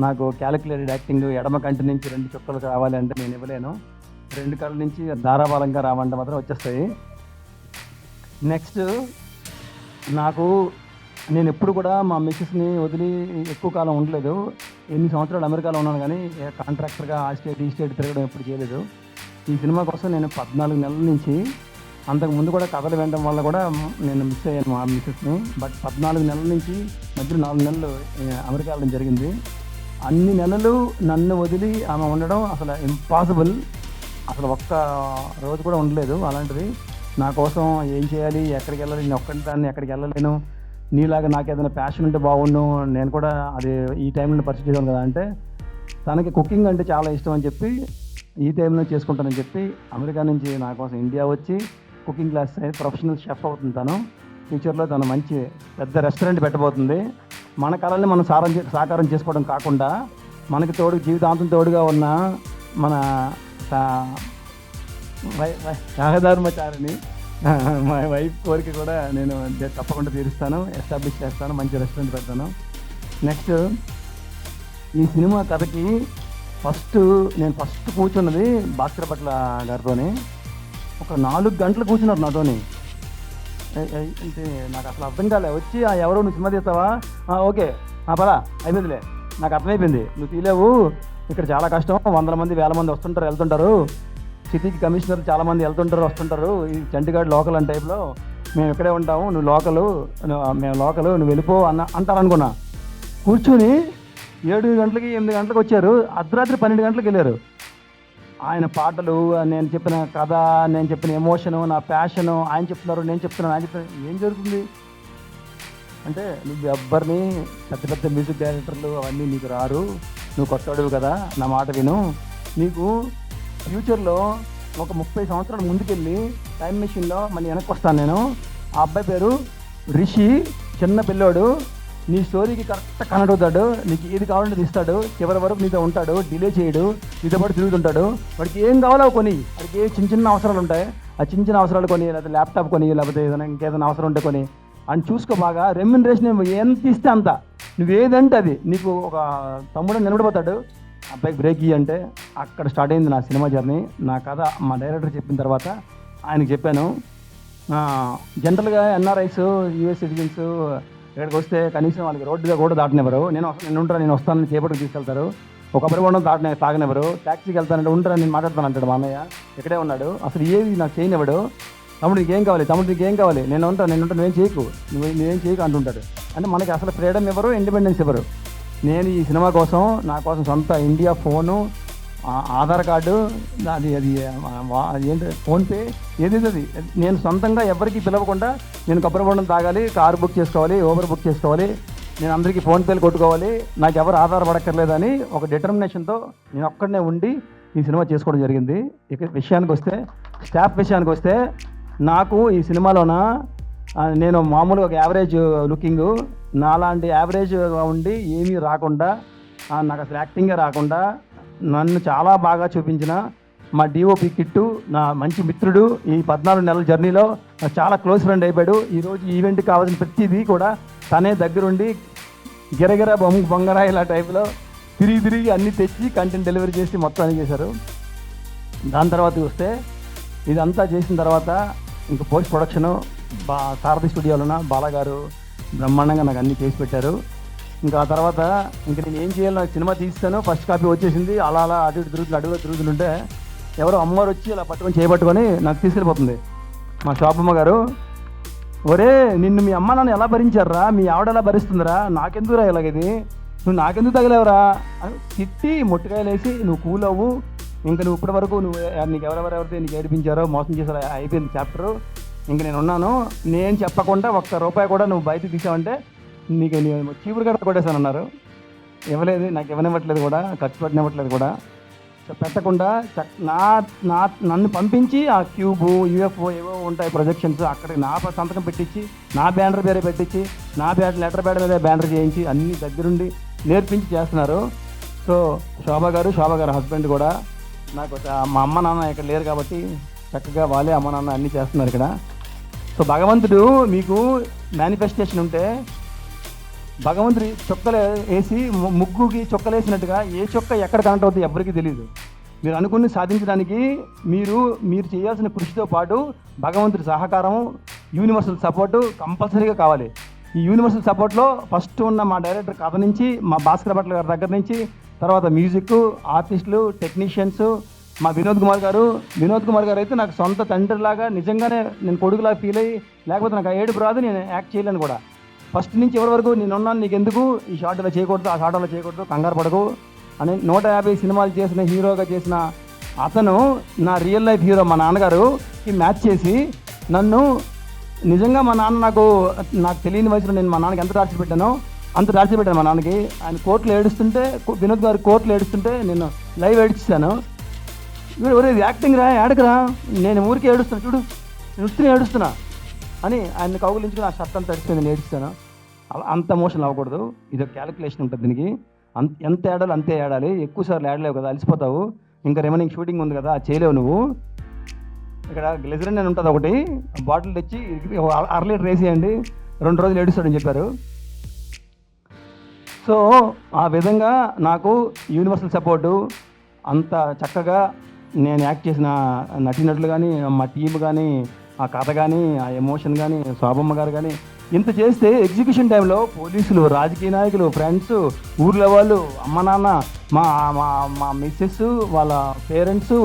నాకు క్యాలిక్యులేటెడ్ యాక్టింగ్, ఎడమ కంటి నుంచి 2 చుక్కలు రావాలి అంటే నేను ఇవ్వలేను. 2 కళ్ళ నుంచి ధారావాలంగా రావాలంటే మాత్రం వచ్చేస్తాయి. నెక్స్ట్ నేను ఎప్పుడు కూడా మా మిస్సెస్ని వదిలి ఎక్కువ కాలం ఉండలేదు. ఎన్ని సంవత్సరాలు అమెరికాలో ఉన్నాను కానీ కాంట్రాక్టర్గా ఆ స్టేట్ ఈ స్టేట్ తిరగడం ఎప్పుడు చేయలేదు. ఈ సినిమా కోసం నేను 14 నెలల నుంచి, అంతకుముందు కూడా కథలు వినడం వల్ల కూడా నేను మిస్ అయ్యాను మా మిస్సెస్ని. బట్ 14 నెలల నుంచి మధ్యలో 4 నెలలు అమెరికా వెళ్ళడం జరిగింది. అన్ని నెలలు నన్ను వదిలి ఆమె ఉండడం అసలు ఇంపాసిబుల్. అసలు ఒక్క రోజు కూడా ఉండలేదు. అలాంటిది నా కోసం ఏం చేయాలి, ఎక్కడికి వెళ్ళాలి, నేను ఒక్కటి దాన్ని ఎక్కడికి వెళ్ళలేను, నీలాగా నాకు ఏదైనా ప్యాషన్ ఉంటే బాగుండు, నేను కూడా అది ఈ టైంలో పర్చేజ్ చేసాను కదా అంటే, తనకి కుకింగ్ అంటే చాలా ఇష్టం అని చెప్పి ఈ టైంలో చేసుకుంటానని చెప్పి అమెరికా నుంచి నా కోసం ఇండియా వచ్చి కుకింగ్ క్లాస్ ప్రొఫెషనల్ షెఫ్ అవుతుంది తను. ఫ్యూచర్లో తను మంచి పెద్ద రెస్టారెంట్ పెట్టబోతుంది. మన కళల్ని మనం సాకారం చేసుకోవడం కాకుండా మనకి జీవితాంతం తోడుగా ఉన్న మన సహధర్మచారిని మా వైఫ్ కోరిక కూడా నేను తప్పకుండా తీరుస్తాను, ఎస్టాబ్లిష్ చేస్తాను, మంచి రెస్టారెంట్ పెడతాను. నెక్స్ట్ ఈ సినిమా కథకి నేను ఫస్ట్ కూర్చున్నది భాస్కర్ భట్ల గారితోని. ఒక 4 గంటలు కూర్చున్నారు నాతోని. అంటే నాకు అసలు అర్థం కాలే. వచ్చి ఎవరో నువ్వు సినిమా తీస్తావా, ఓకే పదా అయిపోయిందిలే, నాకు అర్థమైపోయింది, నువ్వు తీలేవు, ఇక్కడ చాలా కష్టం, 100 మంది 1000 మంది వస్తుంటారు వెళ్తుంటారు, సిటీకి కమిషనర్లు చాలామంది వెళ్తుంటారు వస్తుంటారు, ఈ చండీగఢ్ లోకల్ అని టైప్లో మేము ఇక్కడే ఉంటాము, నువ్వు మేము లోకలు, నువ్వు వెళ్ళిపో అంటారనుకున్నా. కూర్చుని 7 గంటలకి 8 గంటలకు వచ్చారు. అర్ధరాత్రి 12 గంటలకు వెళ్ళారు. ఆయన పాటలు, నేను చెప్పిన కథ, నేను చెప్పిన ఎమోషను, నా ప్యాషను, ఆయన చెప్తున్నారు, నేను చెప్తున్నాను, ఏం జరుగుతుంది? అంటే నువ్వు ఎవ్వరిని పెద్ద పెద్ద మ్యూజిక్ డైరెక్టర్లు అవన్నీ నీకు రారు, నువ్వు కొత్తవాడివి కదా, నా మాట విను. నీకు ఫ్యూచర్లో ఒక 30 సంవత్సరాల ముందుకెళ్ళి టైం మెషిన్లో మళ్ళీ వెనక్కి వస్తాను నేను. ఆ అబ్బాయి పేరు రిషి, చిన్న పిల్లోడు, నీ స్టోరీకి కరెక్ట్ కనెక్ట్ అవుతాడు, నీకు ఏది కావాలంటే ఇస్తాడు, చివరి వరకు నీతో ఉంటాడు, డిలే చేయడు, నీతో పాటు తిరుగుతుంటాడు. వాడికి ఏం కావాలో కొని, వాడికి చిన్న చిన్న అవసరాలు ఉంటాయి, ఆ చిన్న చిన్న అవసరాలు కొని, లేకపోతే ల్యాప్టాప్ కొని, లేకపోతే ఏదైనా ఇంకేదైనా అవసరం ఉంటే కొని అని చూసుకో బాగా. రెమ్యునరేషన్ ఎంత ఇస్తే అంత, నువ్వేదంటే అది. నీకు ఒక తమ్ముడు నిలబడిపోతాడు, అబ్బాయికి బ్రేక్ ఇయ్యి అంటే. అక్కడ స్టార్ట్ అయింది నా సినిమా జర్నీ. నా కథ మా డైరెక్టర్ చెప్పిన తర్వాత ఆయనకి చెప్పాను. జనరల్గా ఎన్ఆర్ఐస్, యూఎస్ సిటిజన్స్ ఇక్కడికి వస్తే కనీసం వాళ్ళకి రోడ్డుగా కూడా దాటనివ్వరు. నేను వస్తానని చేపట్టుకు తీసుకెళ్తారు. ఒక అబ్బాయి తాగనివ్వరు. ట్యాక్సీకి వెళ్తానంటే ఉంటారా, నేను మాట్లాడతాను అంటాడు మా అన్నయ్య. ఇక్కడే ఉన్నాడు, అసలు ఏది నాకు చేయనివ్వడు. తమ్ముడు నీకేం కావాలి, నేను ఉంటాను, నువ్వేం చేయకు అంటుంటాడు. అంటే మనకి అసలు ఫ్రీడమ్ ఇవ్వరు, ఇండిపెండెన్స్ ఇవ్వరు. నేను ఈ సినిమా కోసం, నా కోసం సొంత ఇండియా ఫోను, ఆధార్ కార్డు, అది ఏంటి ఫోన్పే, ఏదైతే అది నేను సొంతంగా ఎవరికి పిలవకుండా నేను కొబ్బరి బొండం తాగాలి, కారు బుక్ చేసుకోవాలి, ఊబర్ బుక్ చేసుకోవాలి, నేను అందరికీ ఫోన్పేలు కొట్టుకోవాలి, నాకు ఎవరు ఆధారపడక్కర్లేదని ఒక డిటర్మినేషన్తో నేను ఒక్కడనే ఉండి ఈ సినిమా చేసుకోవడం జరిగింది. ఇక స్టాఫ్ విషయానికి వస్తే నాకు ఈ సినిమాలోన నేను మామూలుగా ఒక యావరేజ్ లుకింగ్, నాలాంటి యావరేజ్గా ఉండి ఏమీ రాకుండా, నాకు అసలు యాక్టింగే రాకుండా నన్ను చాలా బాగా చూపించిన మా డిఓపి కిట్టు, నా మంచి మిత్రుడు, ఈ 14 నెలల జర్నీలో చాలా క్లోజ్ ఫ్రెండ్ అయిపోయాడు. ఈరోజు ఈవెంట్కి కావాల్సిన ప్రతిదీ కూడా తనే దగ్గరుండి గిరగిర బొంగరా ఇలా టైప్లో తిరిగి అన్నీ తెచ్చి కంటెంట్ డెలివరీ చేసి మొత్తం అన్నీ చేశారు. దాని తర్వాత చూస్తే ఇదంతా చేసిన తర్వాత ఇంక పోస్ట్ ప్రొడక్షను సారథి స్టూడియోలోన బాలగారు బ్రహ్మాండంగా నాకు అన్నీ చేసి పెట్టారు. ఇంకా ఆ తర్వాత ఇంక నేను ఏం చేయాలి, నాకు సినిమా తీస్తాను, ఫస్ట్ కాపీ వచ్చేసింది. అలా అటు అడుగులో తిరుగుతుంటే ఎవరో అమ్మవారు వచ్చి ఇలా చేయబట్టుకొని నాకు తీసుకెళ్ళిపోతుంది మా షాపమ్మ గారు. ఒరే నిన్ను మీ అమ్మ నాన్న ఎలా భరించారా, మీ ఆవిడ ఎలా భరిస్తుందిరా, నాకెందుకురా ఇలాగది, నువ్వు నాకెందుకు తగలేవరా అని తిట్టి ముట్టుకాయలు వేసి నువ్వు కూల్ అవ్వు, ఇంకా నువ్వు ఇప్పటి వరకు నీకు ఎవరెవరైతే నీకు ఏడిపించారో మోసం చేశారో అయిపోయింది చాప్టరు, ఇంక నేను ఉన్నాను, నేను చెప్పకుండా ₹1 కూడా నువ్వు బయటకు తీసావంటే నీకు చీపురు గడ్డ కొట్టేశానన్నారు. ఇవ్వలేదు, నాకు ఇవ్వనివ్వట్లేదు కూడా, ఖర్చు పెట్టనివ్వట్లేదు కూడా. పెట్టకుండా నన్ను పంపించి ఆ క్యూబు, యూఎఫ్ఓ ఏవో ఉంటాయి ప్రొజెక్షన్స్, అక్కడికి నా సంతకం పెట్టించి, నా బ్యానర్ పేరే పెట్టించి, నా లెటర్ ప్యాడ్ మీద బ్యానర్ చేయించి అన్ని దగ్గరుండి నేర్పించి చేస్తున్నారు. సో శోభ గారు హస్బెండ్ కూడా నాకు మా అమ్మ నాన్న ఇక్కడ లేరు కాబట్టి చక్కగా వాళ్ళే అమ్మ నాన్న అన్నీ చేస్తున్నారు ఇక్కడ. సో భగవంతుడు మీకు మేనిఫెస్టేషన్ ఉంటే భగవంతుడి చొక్కలు వేసి ముగ్గుకి చొక్కలు వేసినట్టుగా ఏ చొక్క ఎక్కడ కనెక్ట్ అవుతుంది ఎవరికి తెలియదు. మీరు అనుకుని సాధించడానికి మీరు చేయాల్సిన కృషితో పాటు భగవంతుడి సహకారం, యూనివర్సల్ సపోర్టు కంపల్సరీగా కావాలి. ఈ యూనివర్సల్ సపోర్ట్లో ఫస్ట్ ఉన్న మా డైరెక్టర్ కథ నుంచి, మా భాస్కర్ భట్ల గారి దగ్గర నుంచి, తర్వాత మ్యూజిక్, ఆర్టిస్టులు, టెక్నీషియన్స్, మా వినోద్ కుమార్ గారు అయితే నాకు సొంత తండ్రిలాగా, నిజంగానే నేను కొడుకులాగా ఫీల్ అయ్యి, లేకపోతే నాకు ఆ ఏడుపు రాదు, నేను యాక్ట్ చేయలేను కూడా. ఫస్ట్ నుంచి ఎవరి వరకు నేనున్నాను, నీకు ఎందుకు ఈ షార్ట్ అలా చేయకూడదు, ఆ షార్ట్ అలా చేయకూడదు, కంగారు పడకు అని 150 సినిమాలు చేసిన హీరోగా చేసిన అతను నా రియల్ లైఫ్ హీరో మా నాన్నగారుకి మ్యాచ్ చేసి నన్ను నిజంగా మా నాన్న నాకు తెలియని వయసులో నేను మా నాన్నకి ఎంత టార్చర్ పెట్టానో అంత టార్చర్ పెట్టాను మా నాన్నకి. ఆయన కోర్టులో ఏడుస్తుంటే, వినోద్ గారు కోర్టులో ఏడుస్తుంటే నేను లైవ్ ఏడిస్తాను. ఒరే యాక్టింగ్ రా, ఏడకరా, నేను ఊరికే ఏడుస్తాను, చూడు నేను ఏడుస్తున్నా అని ఆయన కౌగులించుకుని ఆ షర్ట్ అంతా తడిచిపోయింది, నేను ఏడుస్తాను. అలా అంత ఎమోషన్ అవ్వకూడదు, ఇది ఒక క్యాలిక్యులేషన్ ఉంటుంది దీనికి. ఎంత ఏడాలి అంతే ఏడాలి, ఎక్కువసార్లు ఏడలేవు కదా, అలసిపోతావు, ఇంకా రిమైనింగ్ షూటింగ్ ఉంది కదా, చేయలేవు నువ్వు. ఇక్కడ గ్లిజరిన్ అని ఉంటుంది ఒకటి, బాటిల్ తెచ్చి 1/2 లీటర్ వేసేయండి, 2 రోజులు ఏడుస్తాడని చెప్పారు. సో ఆ విధంగా నాకు యూనివర్సల్ సపోర్టు, అంత చక్కగా నేను యాక్ట్ చేసిన నటీనటులు కానీ, మా టీం కానీ, ఆ కథ కానీ, ఆ ఎమోషన్ కానీ, శోభమ్మ గారు కానీ, ఇంత చేస్తే ఎగ్జిక్యూషన్ టైంలో పోలీసులు, రాజకీయ నాయకులు, ఫ్రెండ్స్, ఊర్లో వాళ్ళు, అమ్మ నాన్న, మా మిస్సెస్, వాళ్ళ పేరెంట్స్,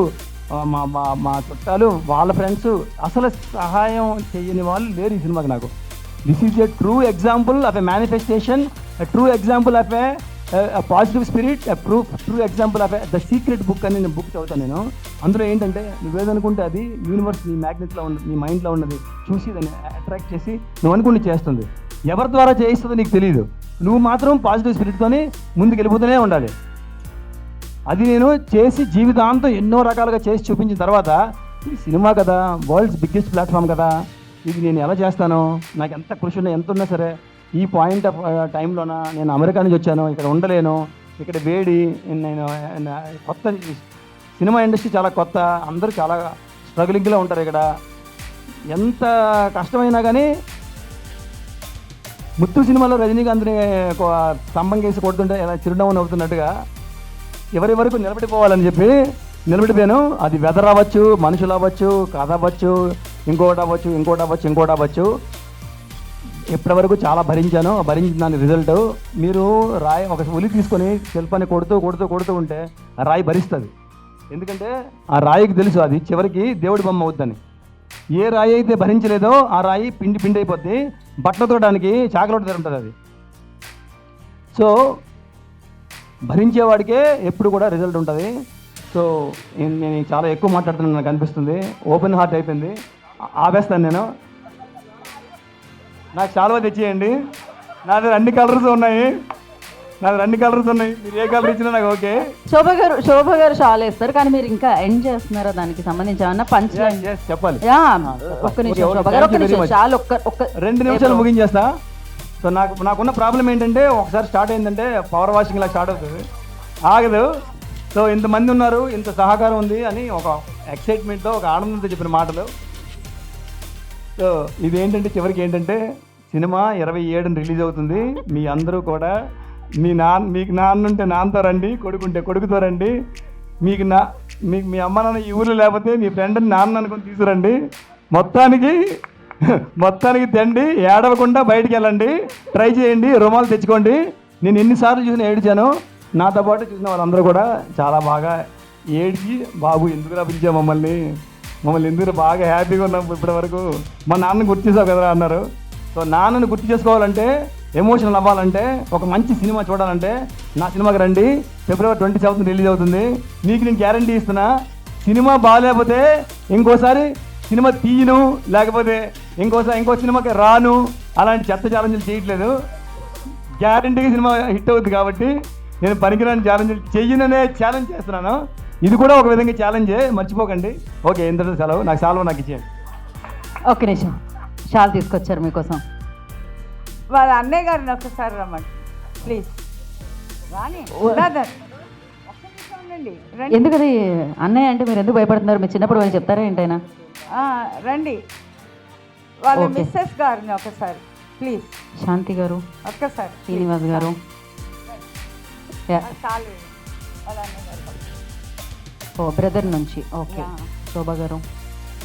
మా చుట్టాలు, వాళ్ళ ఫ్రెండ్స్, అసలు సహాయం చేయని వాళ్ళు లేరు ఈ సినిమాకి నాకు. This is a true example of a manifestation, a true example of a positive spirit, a true example of the secret book అని నేను బుక్ చదువుతాను నేను. అందులో ఏంటంటే నువ్వేదనుకుంటే అది యూనివర్స్ నీ మ్యాగ్నెట్లో ఉన్నది, నీ మైండ్లో ఉన్నది చూసి దాన్ని అట్రాక్ట్ చేసి నువ్వు అనుకుంటే చేస్తుంది. ఎవరి ద్వారా చేయిస్తుందో నీకు తెలియదు. నువ్వు మాత్రం పాజిటివ్ స్పిరిట్తోని ముందుకు వెళ్ళిపోతూనే ఉండాలి. అది నేను చేసి జీవితాంతం ఎన్నో రకాలుగా చేసి చూపించిన తర్వాత ఇది సినిమా కదా, వరల్డ్స్ బిగ్గెస్ట్ ప్లాట్ఫామ్ కదా, ఇది నేను ఎలా చేస్తాను, నాకు ఎంత కృషి ఉన్నా ఎంత ఉన్నా సరే ఈ పాయింట్ ఆఫ్ టైంలోన నేను అమెరికా నుంచి వచ్చాను, ఇక్కడ ఉండలేను, ఇక్కడ వేడి, నేను కొత్త సినిమా ఇండస్ట్రీ చాలా కొత్త, అందరూ చాలా స్ట్రగులింగ్లో ఉంటారు ఇక్కడ, ఎంత కష్టమైనా కానీ ముత్తు సినిమాలో రజనీకాంత్ని స్తంభం కేసి కొడుతుంటే ఎలా చిరునవ్వు నవ్వుతున్నట్టుగా ఎవరి వరకు నిలబడిపోవాలని చెప్పి నిలబడిపోయాను. అది వెదర్ అవ్వచ్చు, మనుషులు అవ్వచ్చు, కథ అవ్వచ్చు, ఇంకోటి అవ్వచ్చు. ఇప్పటి వరకు చాలా భరించిన దాని రిజల్ట్ మీరు రాయి ఒక ఉలి తీసుకొని శిల్పాన్ని కొడుతూ ఉంటే ఆ రాయి భరిస్తుంది. ఎందుకంటే ఆ రాయికి తెలుసు అది చివరికి దేవుడి బొమ్మ అవుద్దని. ఏ రాయి అయితే భరించలేదో ఆ రాయి పిండి అయిపోద్ది, బట్టలు తోడడానికి చాకలోటి ధర ఉంటుంది అది. సో భరించేవాడికే ఎప్పుడు కూడా రిజల్ట్ ఉంటుంది. సో నేను చాలా ఎక్కువ మాట్లాడుతున్నాను, నాకు అనిపిస్తుంది, ఓపెన్ హార్ట్ అయిపోయింది, ఆపేస్తాను నేను. నాకు చాలా తెచ్చేయండి, నా దగ్గర అన్ని కలర్స్ ఉన్నాయి, మీరు ఏ కలర్ ఇచ్చినా నాకు ఓకే. శోభ గారు షాల్ వేస్తారు, కానీ మీరు ఇంకా ఎండ్ చేస్తున్నారా దానికి సంబంధించి ఏమన్నా పంచ్ చెప్పాలి. ఒక్క నిమిషం శోభ గారు, ఒక్క నిమిషం షాల్ ఒక్క 2 నిమిషాలు ముగించేస్తా. సో నాకున్న ప్రాబ్లం ఏంటంటే ఒకసారి స్టార్ట్ అయిందంటే పవర్ వాషింగ్ లా స్టార్ట్ అవుతుంది, ఆగదు. సో ఇంతమంది ఉన్నారు, ఇంత సహకారం ఉంది అని ఒక ఎక్సైట్మెంట్తో ఒక ఆనందంతో చెప్పిన మాటలు. సో ఇదేంటంటే చివరికి ఏంటంటే సినిమా 27న రిలీజ్ అవుతుంది. మీ అందరూ కూడా మీకు నాన్న ఉంటే నాన్నతో రండి, కొడుకుంటే కొడుకుతో రండి, మీకు మీ అమ్మ నాన్న ఈ ఊరిలో లేకపోతే మీ ఫ్రెండ్ని నాన్న అనుకుని తీసుకురండి, మొత్తానికి తండి, ఏడవకుండా బయటికి వెళ్ళండి, ట్రై చేయండి, రుమాలు తెచ్చుకోండి. నేను ఎన్నిసార్లు చూసిన ఏడ్చాను, నాతో పాటు చూసిన వాళ్ళందరూ కూడా చాలా బాగా ఏడ్చి, బాబు ఎందుకురా పిలిచా మమ్మల్ని ఎందుకు బాగా హ్యాపీగా ఉన్నాం ఇప్పటి వరకు, మా నాన్నని గుర్తు చేసావు కదరా అన్నారు. సో నాన్నని గుర్తు చేసుకోవాలంటే, ఎమోషనల్ అవ్వాలంటే, ఒక మంచి సినిమా చూడాలంటే నా సినిమాకి రండి. February 27న రిలీజ్ అవుతుంది. మీకు నేను గ్యారంటీ ఇస్తున్నా, సినిమా బాగాలేకపోతే ఇంకోసారి సినిమా తీయను, లేకపోతే ఇంకో సినిమాకి రాను, అలాంటి చెత్త ఛాలెంజ్లు చేయట్లేదు. గ్యారంటీగా సినిమా హిట్ అవుతుంది కాబట్టి నేను పనికిరాని ఛాలెంజ్లు చెయ్యననే ఛాలెంజ్ చేస్తున్నాను. ఇది కూడా ఒక విధంగా ఛాలెంజే, మర్చిపోకండి. ఓకే, ఎంత సెలవు, నాకు ఇచ్చేయండి. ఒక్క నిమిషం, షాల్ తీసుకొచ్చారు మీకోసం. వాళ్ళ అన్నయ్య గారిని ఒక్కసారి రమ్మండి ప్లీజ్. రాని ఉండండి, ఎందుకు అది అన్నయ్య అంటే మీరు ఎందుకు భయపడుతున్నారు? మీరు చిన్నప్పుడు వాళ్ళు చెప్తారా ఏంటైనా? రండి, వాళ్ళ మిస్సెస్ గారిని ఒకసారి ప్లీజ్. శాంతి గారు, ఒక్కసారి శ్రీనివాస్ గారు, ఓ బ్రదర్ నుంచి. ఓకే శోభ గారు,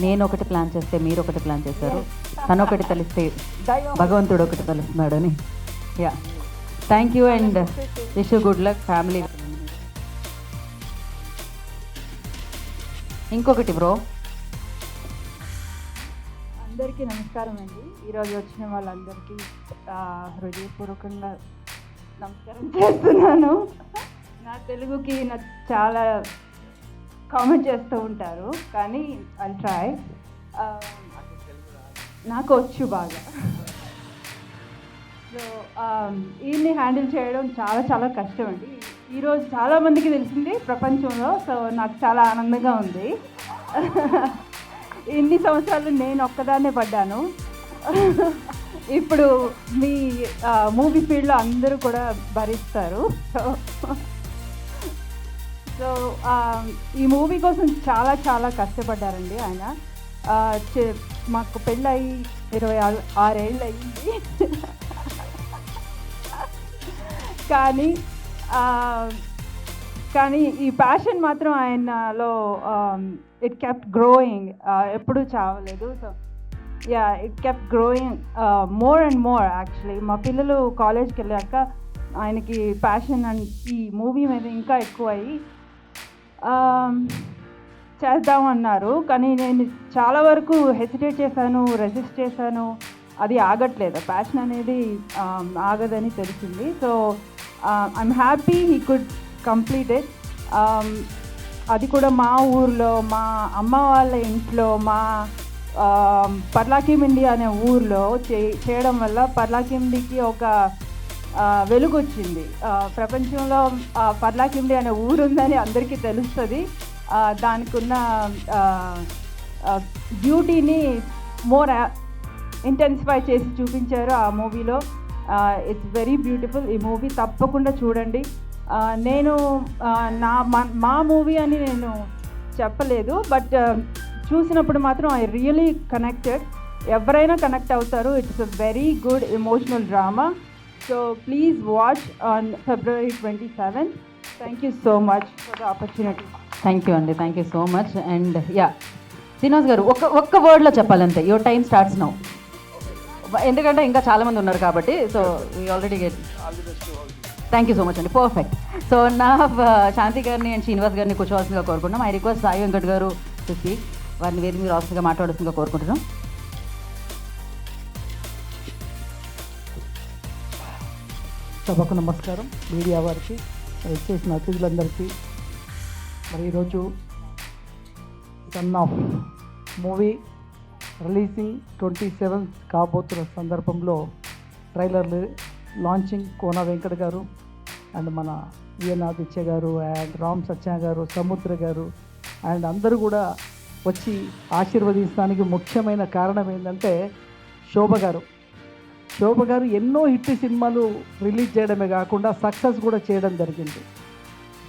నేను ఒకటి ప్లాన్ చేస్తే మీరు ఒకటి ప్లాన్ చేశారు, తను ఒకటి తెలిస్తే భగవంతుడు ఒకటి తెలుస్తున్నాడని. Yeah, thank you and wish you good luck family. ఇంకొకటి బ్రో. అందరికీ నమస్కారం అండి. ఈరోజు వచ్చిన వాళ్ళందరికీ హృదయపూర్వకంగా నమస్కారం చేస్తున్నాను. నా తెలుగుకి నాకు చాలా కామెంట్ చేస్తూ ఉంటారు, కానీ ఐ ట్రై. నాకు వచ్చు బాగా. సో ఈయన్ని హ్యాండిల్ చేయడం చాలా చాలా కష్టం అండి. ఈరోజు చాలామందికి తెలిసింది ప్రపంచంలో. సో నాకు చాలా ఆనందంగా ఉంది. ఇన్ని సంవత్సరాలు నేను ఒక్కదాన్నే పడ్డాను. ఇప్పుడు మీ మూవీ ఫీల్డ్లో అందరూ కూడా భరిస్తారు. సో ఈ మూవీ కోసం చాలా చాలా కష్టపడ్డారండి ఆయన. మాకు పెళ్ళయి 26 ఏళ్ళు అయ్యింది. కానీ ఈ ప్యాషన్ మాత్రం ఆయనలో ఇట్ కెప్ట్ గ్రోయింగ్, ఎప్పుడూ చావలేదు. So yeah, it kept growing more and more. Actually మా పిల్లలు కాలేజ్కి వెళ్ళాక ఆయనకి ప్యాషన్ అండ్ ఈ మూవీ మీద ఇంకా ఎక్కువ అయ్యి చేద్దామన్నారు. కానీ నేను చాలా వరకు హెసిటేట్ చేశాను, రెసిస్ట్ చేశాను. అది ఆగట్లేదు, ప్యాషన్ అనేది ఆగదని తెలిసింది. So I'm happy he could complete it. అది కూడా మా ఊర్లో, మా అమ్మ వాళ్ళ ఇంట్లో, మా పర్లాకిమిండి అనే ఊర్లో చేయడం వల్ల పర్లాకిమిండికి ఒక వెలుగు వచ్చింది. ప్రపంచంలో పర్లాకిమిండి అనే ఊరు ఉందని అందరికీ తెలుస్తుంది. దానికి ఉన్న బ్యూటీని మోర్ ఇంటెన్సిఫై చేసి చూపించారు ఆ మూవీలో. It's very beautiful. ఈ మూవీ తప్పకుండా చూడండి. నేను మా మూవీ అని నేను చెప్పలేదు, బట్ చూసినప్పుడు మాత్రం ఐ రియలీ కనెక్టెడ్. ఎవరైనా కనెక్ట్ అవుతారు. It's a very good emotional drama. So please watch on February 27th. Thank you so much for the opportunity. Thank you అండి, thank you so much. And yeah, Srinivas garu ఒక్క వర్డ్లో చెప్పాలంతే. Your time starts now. ఎందుకంటే ఇంకా చాలామంది ఉన్నారు కాబట్టి. So we already get. Thank you so much అండి, పర్ఫెక్ట్. సో నా శాంతి గారిని అండ్ శ్రీనివాస్ గారిని కూర్చోవాల్సిందిగా కోరుకుంటున్నాం. ఐ రిక్వెస్ట్ సాయి వెంకట్ గారు టు స్పీక్. వారిని వేరే మీరు ఆఫీస్గా మాట్లాడాల్సిందిగా కోరుకుంటున్నాం. సభకు నమస్కారం. మీడియా వారికి, చేసిన అతిథులందరికీ. మరి ఈరోజు సన్ ఆఫ్ మూవీ రిలీజింగ్ 27 కాబోతున్న సందర్భంలో ట్రైలర్లు లాంచింగ్ కోన వెంకట్ గారు అండ్ మన విఎనాదిత్య గారు అండ్ రామ్ సత్య గారు, సముద్ర గారు అండ్ అందరూ కూడా వచ్చి ఆశీర్వదించడానికి ముఖ్యమైన కారణం ఏంటంటే శోభ గారు ఎన్నో హిట్ సినిమాలు రిలీజ్ చేయడమే కాకుండా సక్సెస్ కూడా చేయడం జరిగింది.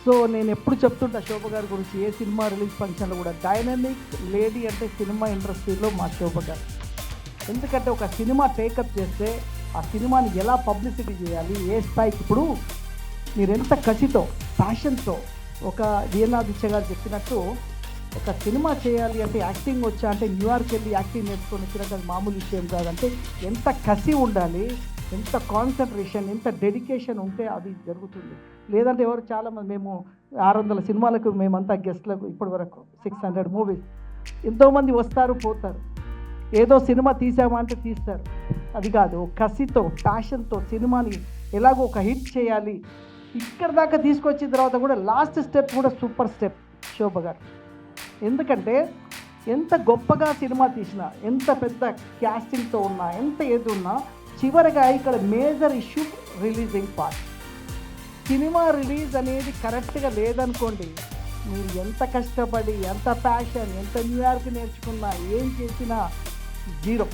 సో నేను ఎప్పుడు చెప్తుంటా శోభ గారి గురించి, ఏ సినిమా రిలీజ్ ఫంక్షన్లో కూడా డైనమిక్ లేడీ అంటే సినిమా ఇండస్ట్రీలో మా శోభ గారు. ఎందుకంటే ఒక సినిమా టేకప్ చేస్తే ఆ సినిమాని ఎలా పబ్లిసిటీ చేయాలి, ఏ స్థాయికి, ఇప్పుడు మీరు ఎంత కసితో ప్యాషన్తో, ఒక వీణాదిత్య గారు చెప్పినట్టు ఒక సినిమా చేయాలి అంటే యాక్టింగ్ వచ్చా అంటే న్యూయార్క్ వెళ్ళి యాక్టింగ్ నేర్చుకొని వచ్చినట్టు అది మామూలు విషయం కాదంటే ఎంత కసి ఉండాలి, ఎంత కాన్సన్ట్రేషన్, ఎంత డెడికేషన్ ఉంటే అది జరుగుతుంది. లేదంటే ఎవరు చాలామంది, మేము 600 సినిమాలకు మేమంతా గెస్ట్లకు ఇప్పటి వరకు 600 మూవీస్, ఎంతోమంది వస్తారు పోతారు, ఏదో సినిమా తీసామా అంటే తీస్తారు. అది కాదు, కసితో ప్యాషన్తో సినిమాని ఎలాగో ఒక హిట్ చేయాలి, ఇక్కడ దాకా తీసుకొచ్చిన తర్వాత కూడా లాస్ట్ స్టెప్ కూడా సూపర్ స్టెప్ శోభ గారు. ఎందుకంటే ఎంత గొప్పగా సినిమా తీసినా, ఎంత పెద్ద క్యాస్టింగ్తో ఉన్నా, ఎంత ఏది ఉన్నా, చివరిగా ఇక్కడ major issue releasing part. Cinema release అనేది కరెక్ట్గా లేదనుకోండి, మీరు ఎంత కష్టపడి, ఎంత ప్యాషన్, ఎంత న్యూయార్క్ నేర్చుకున్నా, ఏం చేసినా జీరో.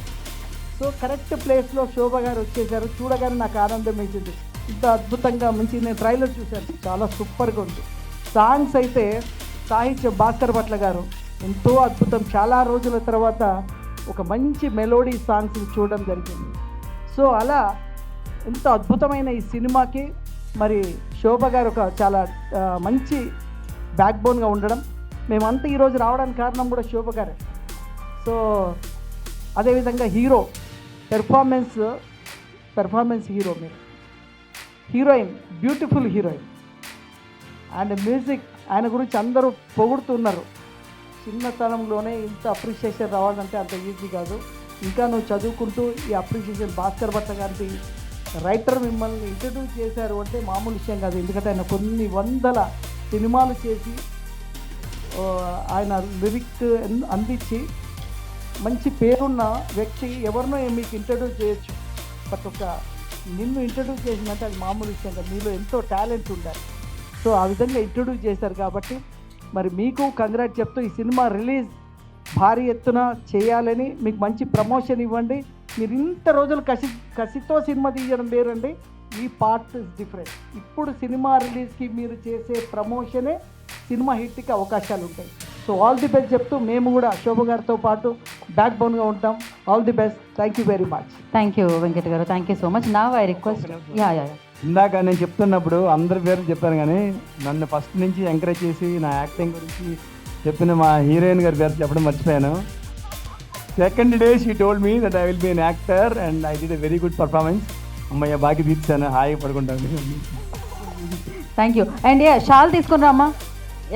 సో కరెక్ట్ ప్లేస్లో శోభ గారు వచ్చేసారు. చూడగానే నాకు ఆనందం వేసింది. ఇంత అద్భుతంగా మంచి, నేను ట్రైలర్ చూశాను, చాలా సూపర్గా ఉంది. సాంగ్స్ అయితే సాహిత్యం భాస్కర్ భట్ల గారు ఎంతో అద్భుతం. చాలా రోజుల తర్వాత ఒక మంచి మెలోడీ సాంగ్స్ చూడడం జరిగింది. సో అలా ఎంతో అద్భుతమైన ఈ సినిమాకి మరి శోభ గారు ఒక చాలా మంచి బ్యాక్ బోన్గా ఉండడం, మేమంతా ఈరోజు రావడానికి కారణం కూడా శోభ గారే. సో అదేవిధంగా హీరో పెర్ఫార్మెన్స్ హీరో, మీరు heroine, beautiful heroine and music, ఆయన గురించి అందరూ పొగుడుతున్నారు. చిన్నతనంలోనే ఇంత అప్రిషియేషన్ రావాలంటే అంత ఈజీ కాదు. ఇంకా నువ్వు చదువుకుంటూ ఈ అప్రిషియేషన్, భాస్కర్ భట్ల గారి రైటర్ మిమ్మల్ని ఇంట్రడ్యూస్ చేశారు అంటే మామూలు విషయం కాదు. ఎందుకంటే ఆయన కొన్ని 100 సినిమాలు చేసి ఆయన లిరిక్ అందించి మంచి పేరున్న వ్యక్తి. ఎవరినో మీకు ఇంట్రడ్యూస్ చేయొచ్చు, బట్ ఒక నిన్ను ఇంట్రడ్యూస్ చేసినట్టు అది మామూలు విషయం కాదు. మీలో ఎంతో టాలెంట్ ఉండాలి. సో ఆ విధంగా ఇంట్రడ్యూస్ చేశారు కాబట్టి మరి మీకు కంగ్రాట్ చెప్తూ ఈ సినిమా రిలీజ్ భారీ ఎత్తున చేయాలని, మీకు మంచి ప్రమోషన్ ఇవ్వండి. మీరు ఇంత రోజులు కసితో సినిమా తీయడం వేరండి, ఈ పార్ట్ ఇస్ డిఫరెంట్. ఇప్పుడు సినిమా రిలీజ్కి మీరు చేసే ప్రమోషనే సినిమా హిట్కి అవకాశాలు ఉంటాయి. సో ఆల్ ది బెస్ట్ చెప్తూ మేము కూడా శోభ గారితో పాటు బ్యాక్ బోన్గా ఉంటాం. All the best. Thank you very much. Thank you Venkat garu, thank you so much. నా ఐ రిక్వెస్ట్, యా. ఇందాక నేను చెప్తున్నప్పుడు అందరి పేరు చెప్పాను, కానీ నన్ను ఫస్ట్ నుంచి ఎంకరేజ్ చేసి నా యాక్టింగ్ గురించి చెప్పిన మా హీరోయిన్ గారి పేరు చెప్పడం మర్చిపోయాను. Second day she told me that I will be an actor and I did a very good performance. అమ్మయ్య బాగా తీర్చాను, హాయిగా పడుకుంటాను. Thank you. అండ్ షాల్ తీసుకుని రామ్మా.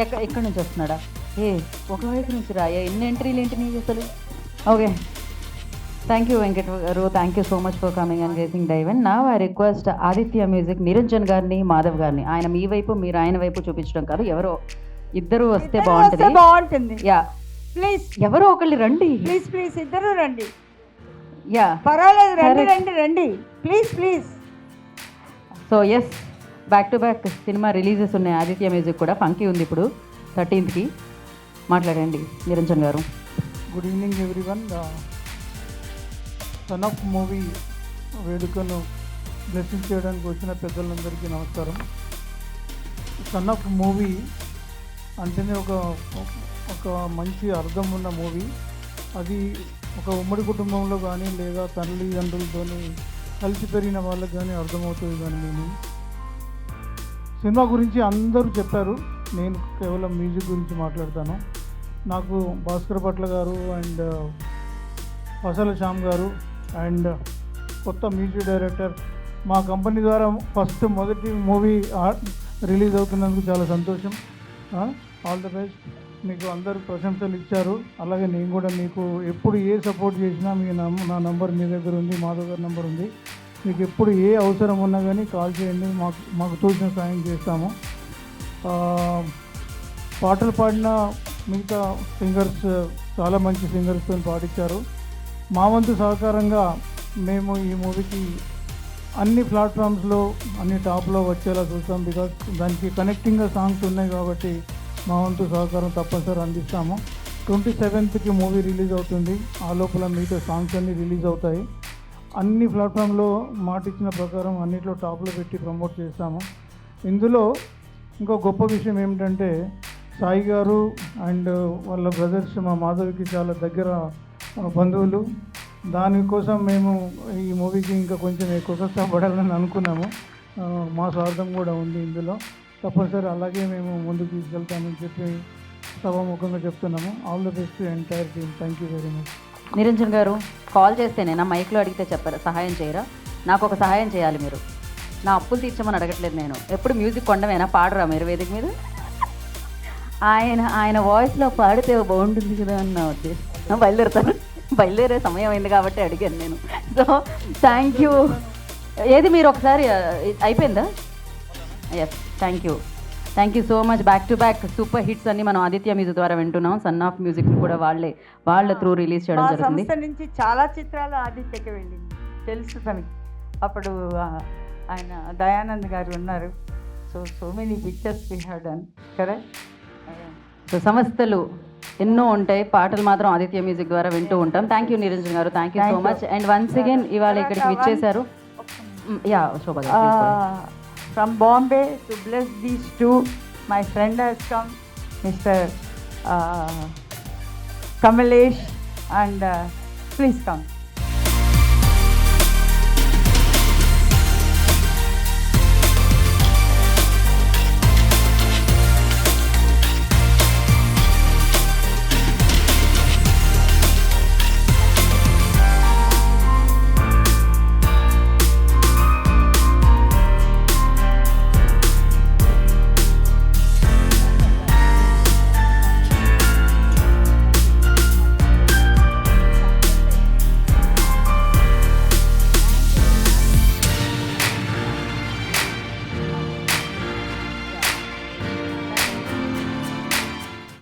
ఎక్కడి నుంచి వస్తున్నాడా? ఒకవైపు నుంచి రా. ఎన్ని ఎంట్రీలు ఏంటి నీకు అసలు? Okay, thank you Venkat garu, thank you so much for coming and gracing the event. నా I request Aditya Music Niranjan గారిని, మాధవ్ గారిని, ఆయన మీ వైపు మీరు ఆయన వైపు చూపించడం కాదు, ఎవరో ఇద్దరు వస్తే బాగుంటుంది. బాగుంటుంది. యా, ప్లీజ్ ఎవరో ఒకళ్ళు రండి. ప్లీజ్ ప్లీజ్ ఇద్దరు రండి. యా, పర్వాలేదు, రండి Correct. రండి రండి please please. So yes, back to back cinema releases ఉన్నాయి. ఆదిత్య మ్యూజిక్ కూడా ఫంకీ ఉంది ఇప్పుడు 13th మాట్లాడండి నిరంజన్ గారు. Good evening everyone. Son of movie వేడుకను బ్లెస్సింగ్ చేయడానికి వచ్చిన పెద్దలందరికీ నమస్కారం. సన్ ఆఫ్ మూవీ అంటేనే ఒక మంచి అర్థం ఉన్న మూవీ. అది ఒక ఉమ్మడి కుటుంబంలో కానీ లేదా తల్లిదండ్రులతో కలిసి పెరిగిన వాళ్ళకి కానీ అర్థమవుతుంది. కానీ నేను సినిమా గురించి అందరూ చెప్పారు, నేను కేవలం మ్యూజిక్ గురించి మాట్లాడతాను. నాకు భాస్కర్ భట్ల గారు అండ్ పసల శ్యామ్ గారు అండ్ కొత్త మ్యూజిక్ డైరెక్టర్ మా కంపెనీ ద్వారా మొదటి మూవీ రిలీజ్ అవుతున్నందుకు చాలా సంతోషం. All the best. మీకు అందరూ ప్రశంసలు ఇచ్చారు, అలాగే నేను కూడా మీకు ఎప్పుడు ఏ సపోర్ట్ చేసినా నా నంబర్ మీ దగ్గర ఉంది, మాధవ్ గారి నంబర్ ఉంది. మీకు ఎప్పుడు ఏ అవసరం ఉన్నా కానీ కాల్ చేయండి, మాకు తోచిన సాయం చేస్తాము. పాటలు పాడిన మిగతా సింగర్స్ చాలా మంచి సింగర్స్తో పాటించారు. మా వంతు సహకారంగా మేము ఈ మూవీకి అన్ని ప్లాట్ఫామ్స్లో అన్ని టాప్లో వచ్చేలా చూస్తాం. బికాజ్ దానికి కనెక్టింగ్గా సాంగ్స్ ఉన్నాయి కాబట్టి మా వంతు సహకారం తప్పనిసరి అందిస్తాము. 27th మూవీ రిలీజ్ అవుతుంది. ఆ లోపల మిగతా సాంగ్స్ అన్నీ రిలీజ్ అవుతాయి. అన్ని ప్లాట్ఫామ్లో మాట ఇచ్చిన ప్రకారం అన్నిట్లో టాప్లో పెట్టి ప్రమోట్ చేస్తాము. ఇందులో ఇంకో గొప్ప విషయం ఏమిటంటే సాయి గారు అండ్ వాళ్ళ బ్రదర్స్ మా మాధవికి చాలా దగ్గర బంధువులు. దానికోసం మేము ఈ మూవీకి ఇంకా కొంచెం ఎక్కువ కష్టపడాలని అనుకున్నాము. మా స్వార్థం కూడా ఉంది ఇందులో. తప్పనిసరి అలాగే మేము ముందుకు తీసుకెళ్తామని చెప్పి సభాముఖంగా చెప్తున్నాము. All the best entire team. Thank you very much. Niranjan గారు, కాల్ చేస్తేనే నా మైక్లో అడిగితే చెప్పారు, సహాయం చేయరా? నాకు ఒక సహాయం చేయాలి మీరు. నా అప్పులు తీర్చమని అడగట్లేదు నేను. ఎప్పుడు మ్యూజిక్ కొండమేనా, పాడరా మీరు వేదిక మీద? ఆయన వాయిస్లో పాడితే బాగుంటుంది కదా అన్న ఉద్దేశం. బయలుదేరే సమయం అయింది కాబట్టి అడిగాను నేను. So thank you. ఏది మీరు ఒకసారి అయిపోయిందా? Yes, thank you so much. Back to back super hits అన్ని మనం ఆదిత్య మ్యూజిక్ ద్వారా వింటున్నాం. సన్ ఆఫ్ మ్యూజిక్ కూడా వాళ్ళ త్రూ రిలీజ్ చేయడం మా జరుగుతుంది. సంస్థ నుంచి చాలా చిత్రాలు ఆదిత్యకి వెళ్ళింది, తెలుసు తనకి. అప్పుడు ఆయన దయానంద్ గారు ఉన్నారు. So many pictures we have done. Correct. So సంస్థలు ఎన్నో ఉంటాయి, పాటలు మాత్రం ఆదిత్య మ్యూజిక్ ద్వారా వింటూ ఉంటాం. థ్యాంక్ యూ నిరంజన్ గారు, thank you so much. And once again ఇవాళ ఇక్కడికి విచ్చేశారు. యా శోభా గారు. From Bombay to bless these two, my friend has come, Mr. Kamalesh, and please come.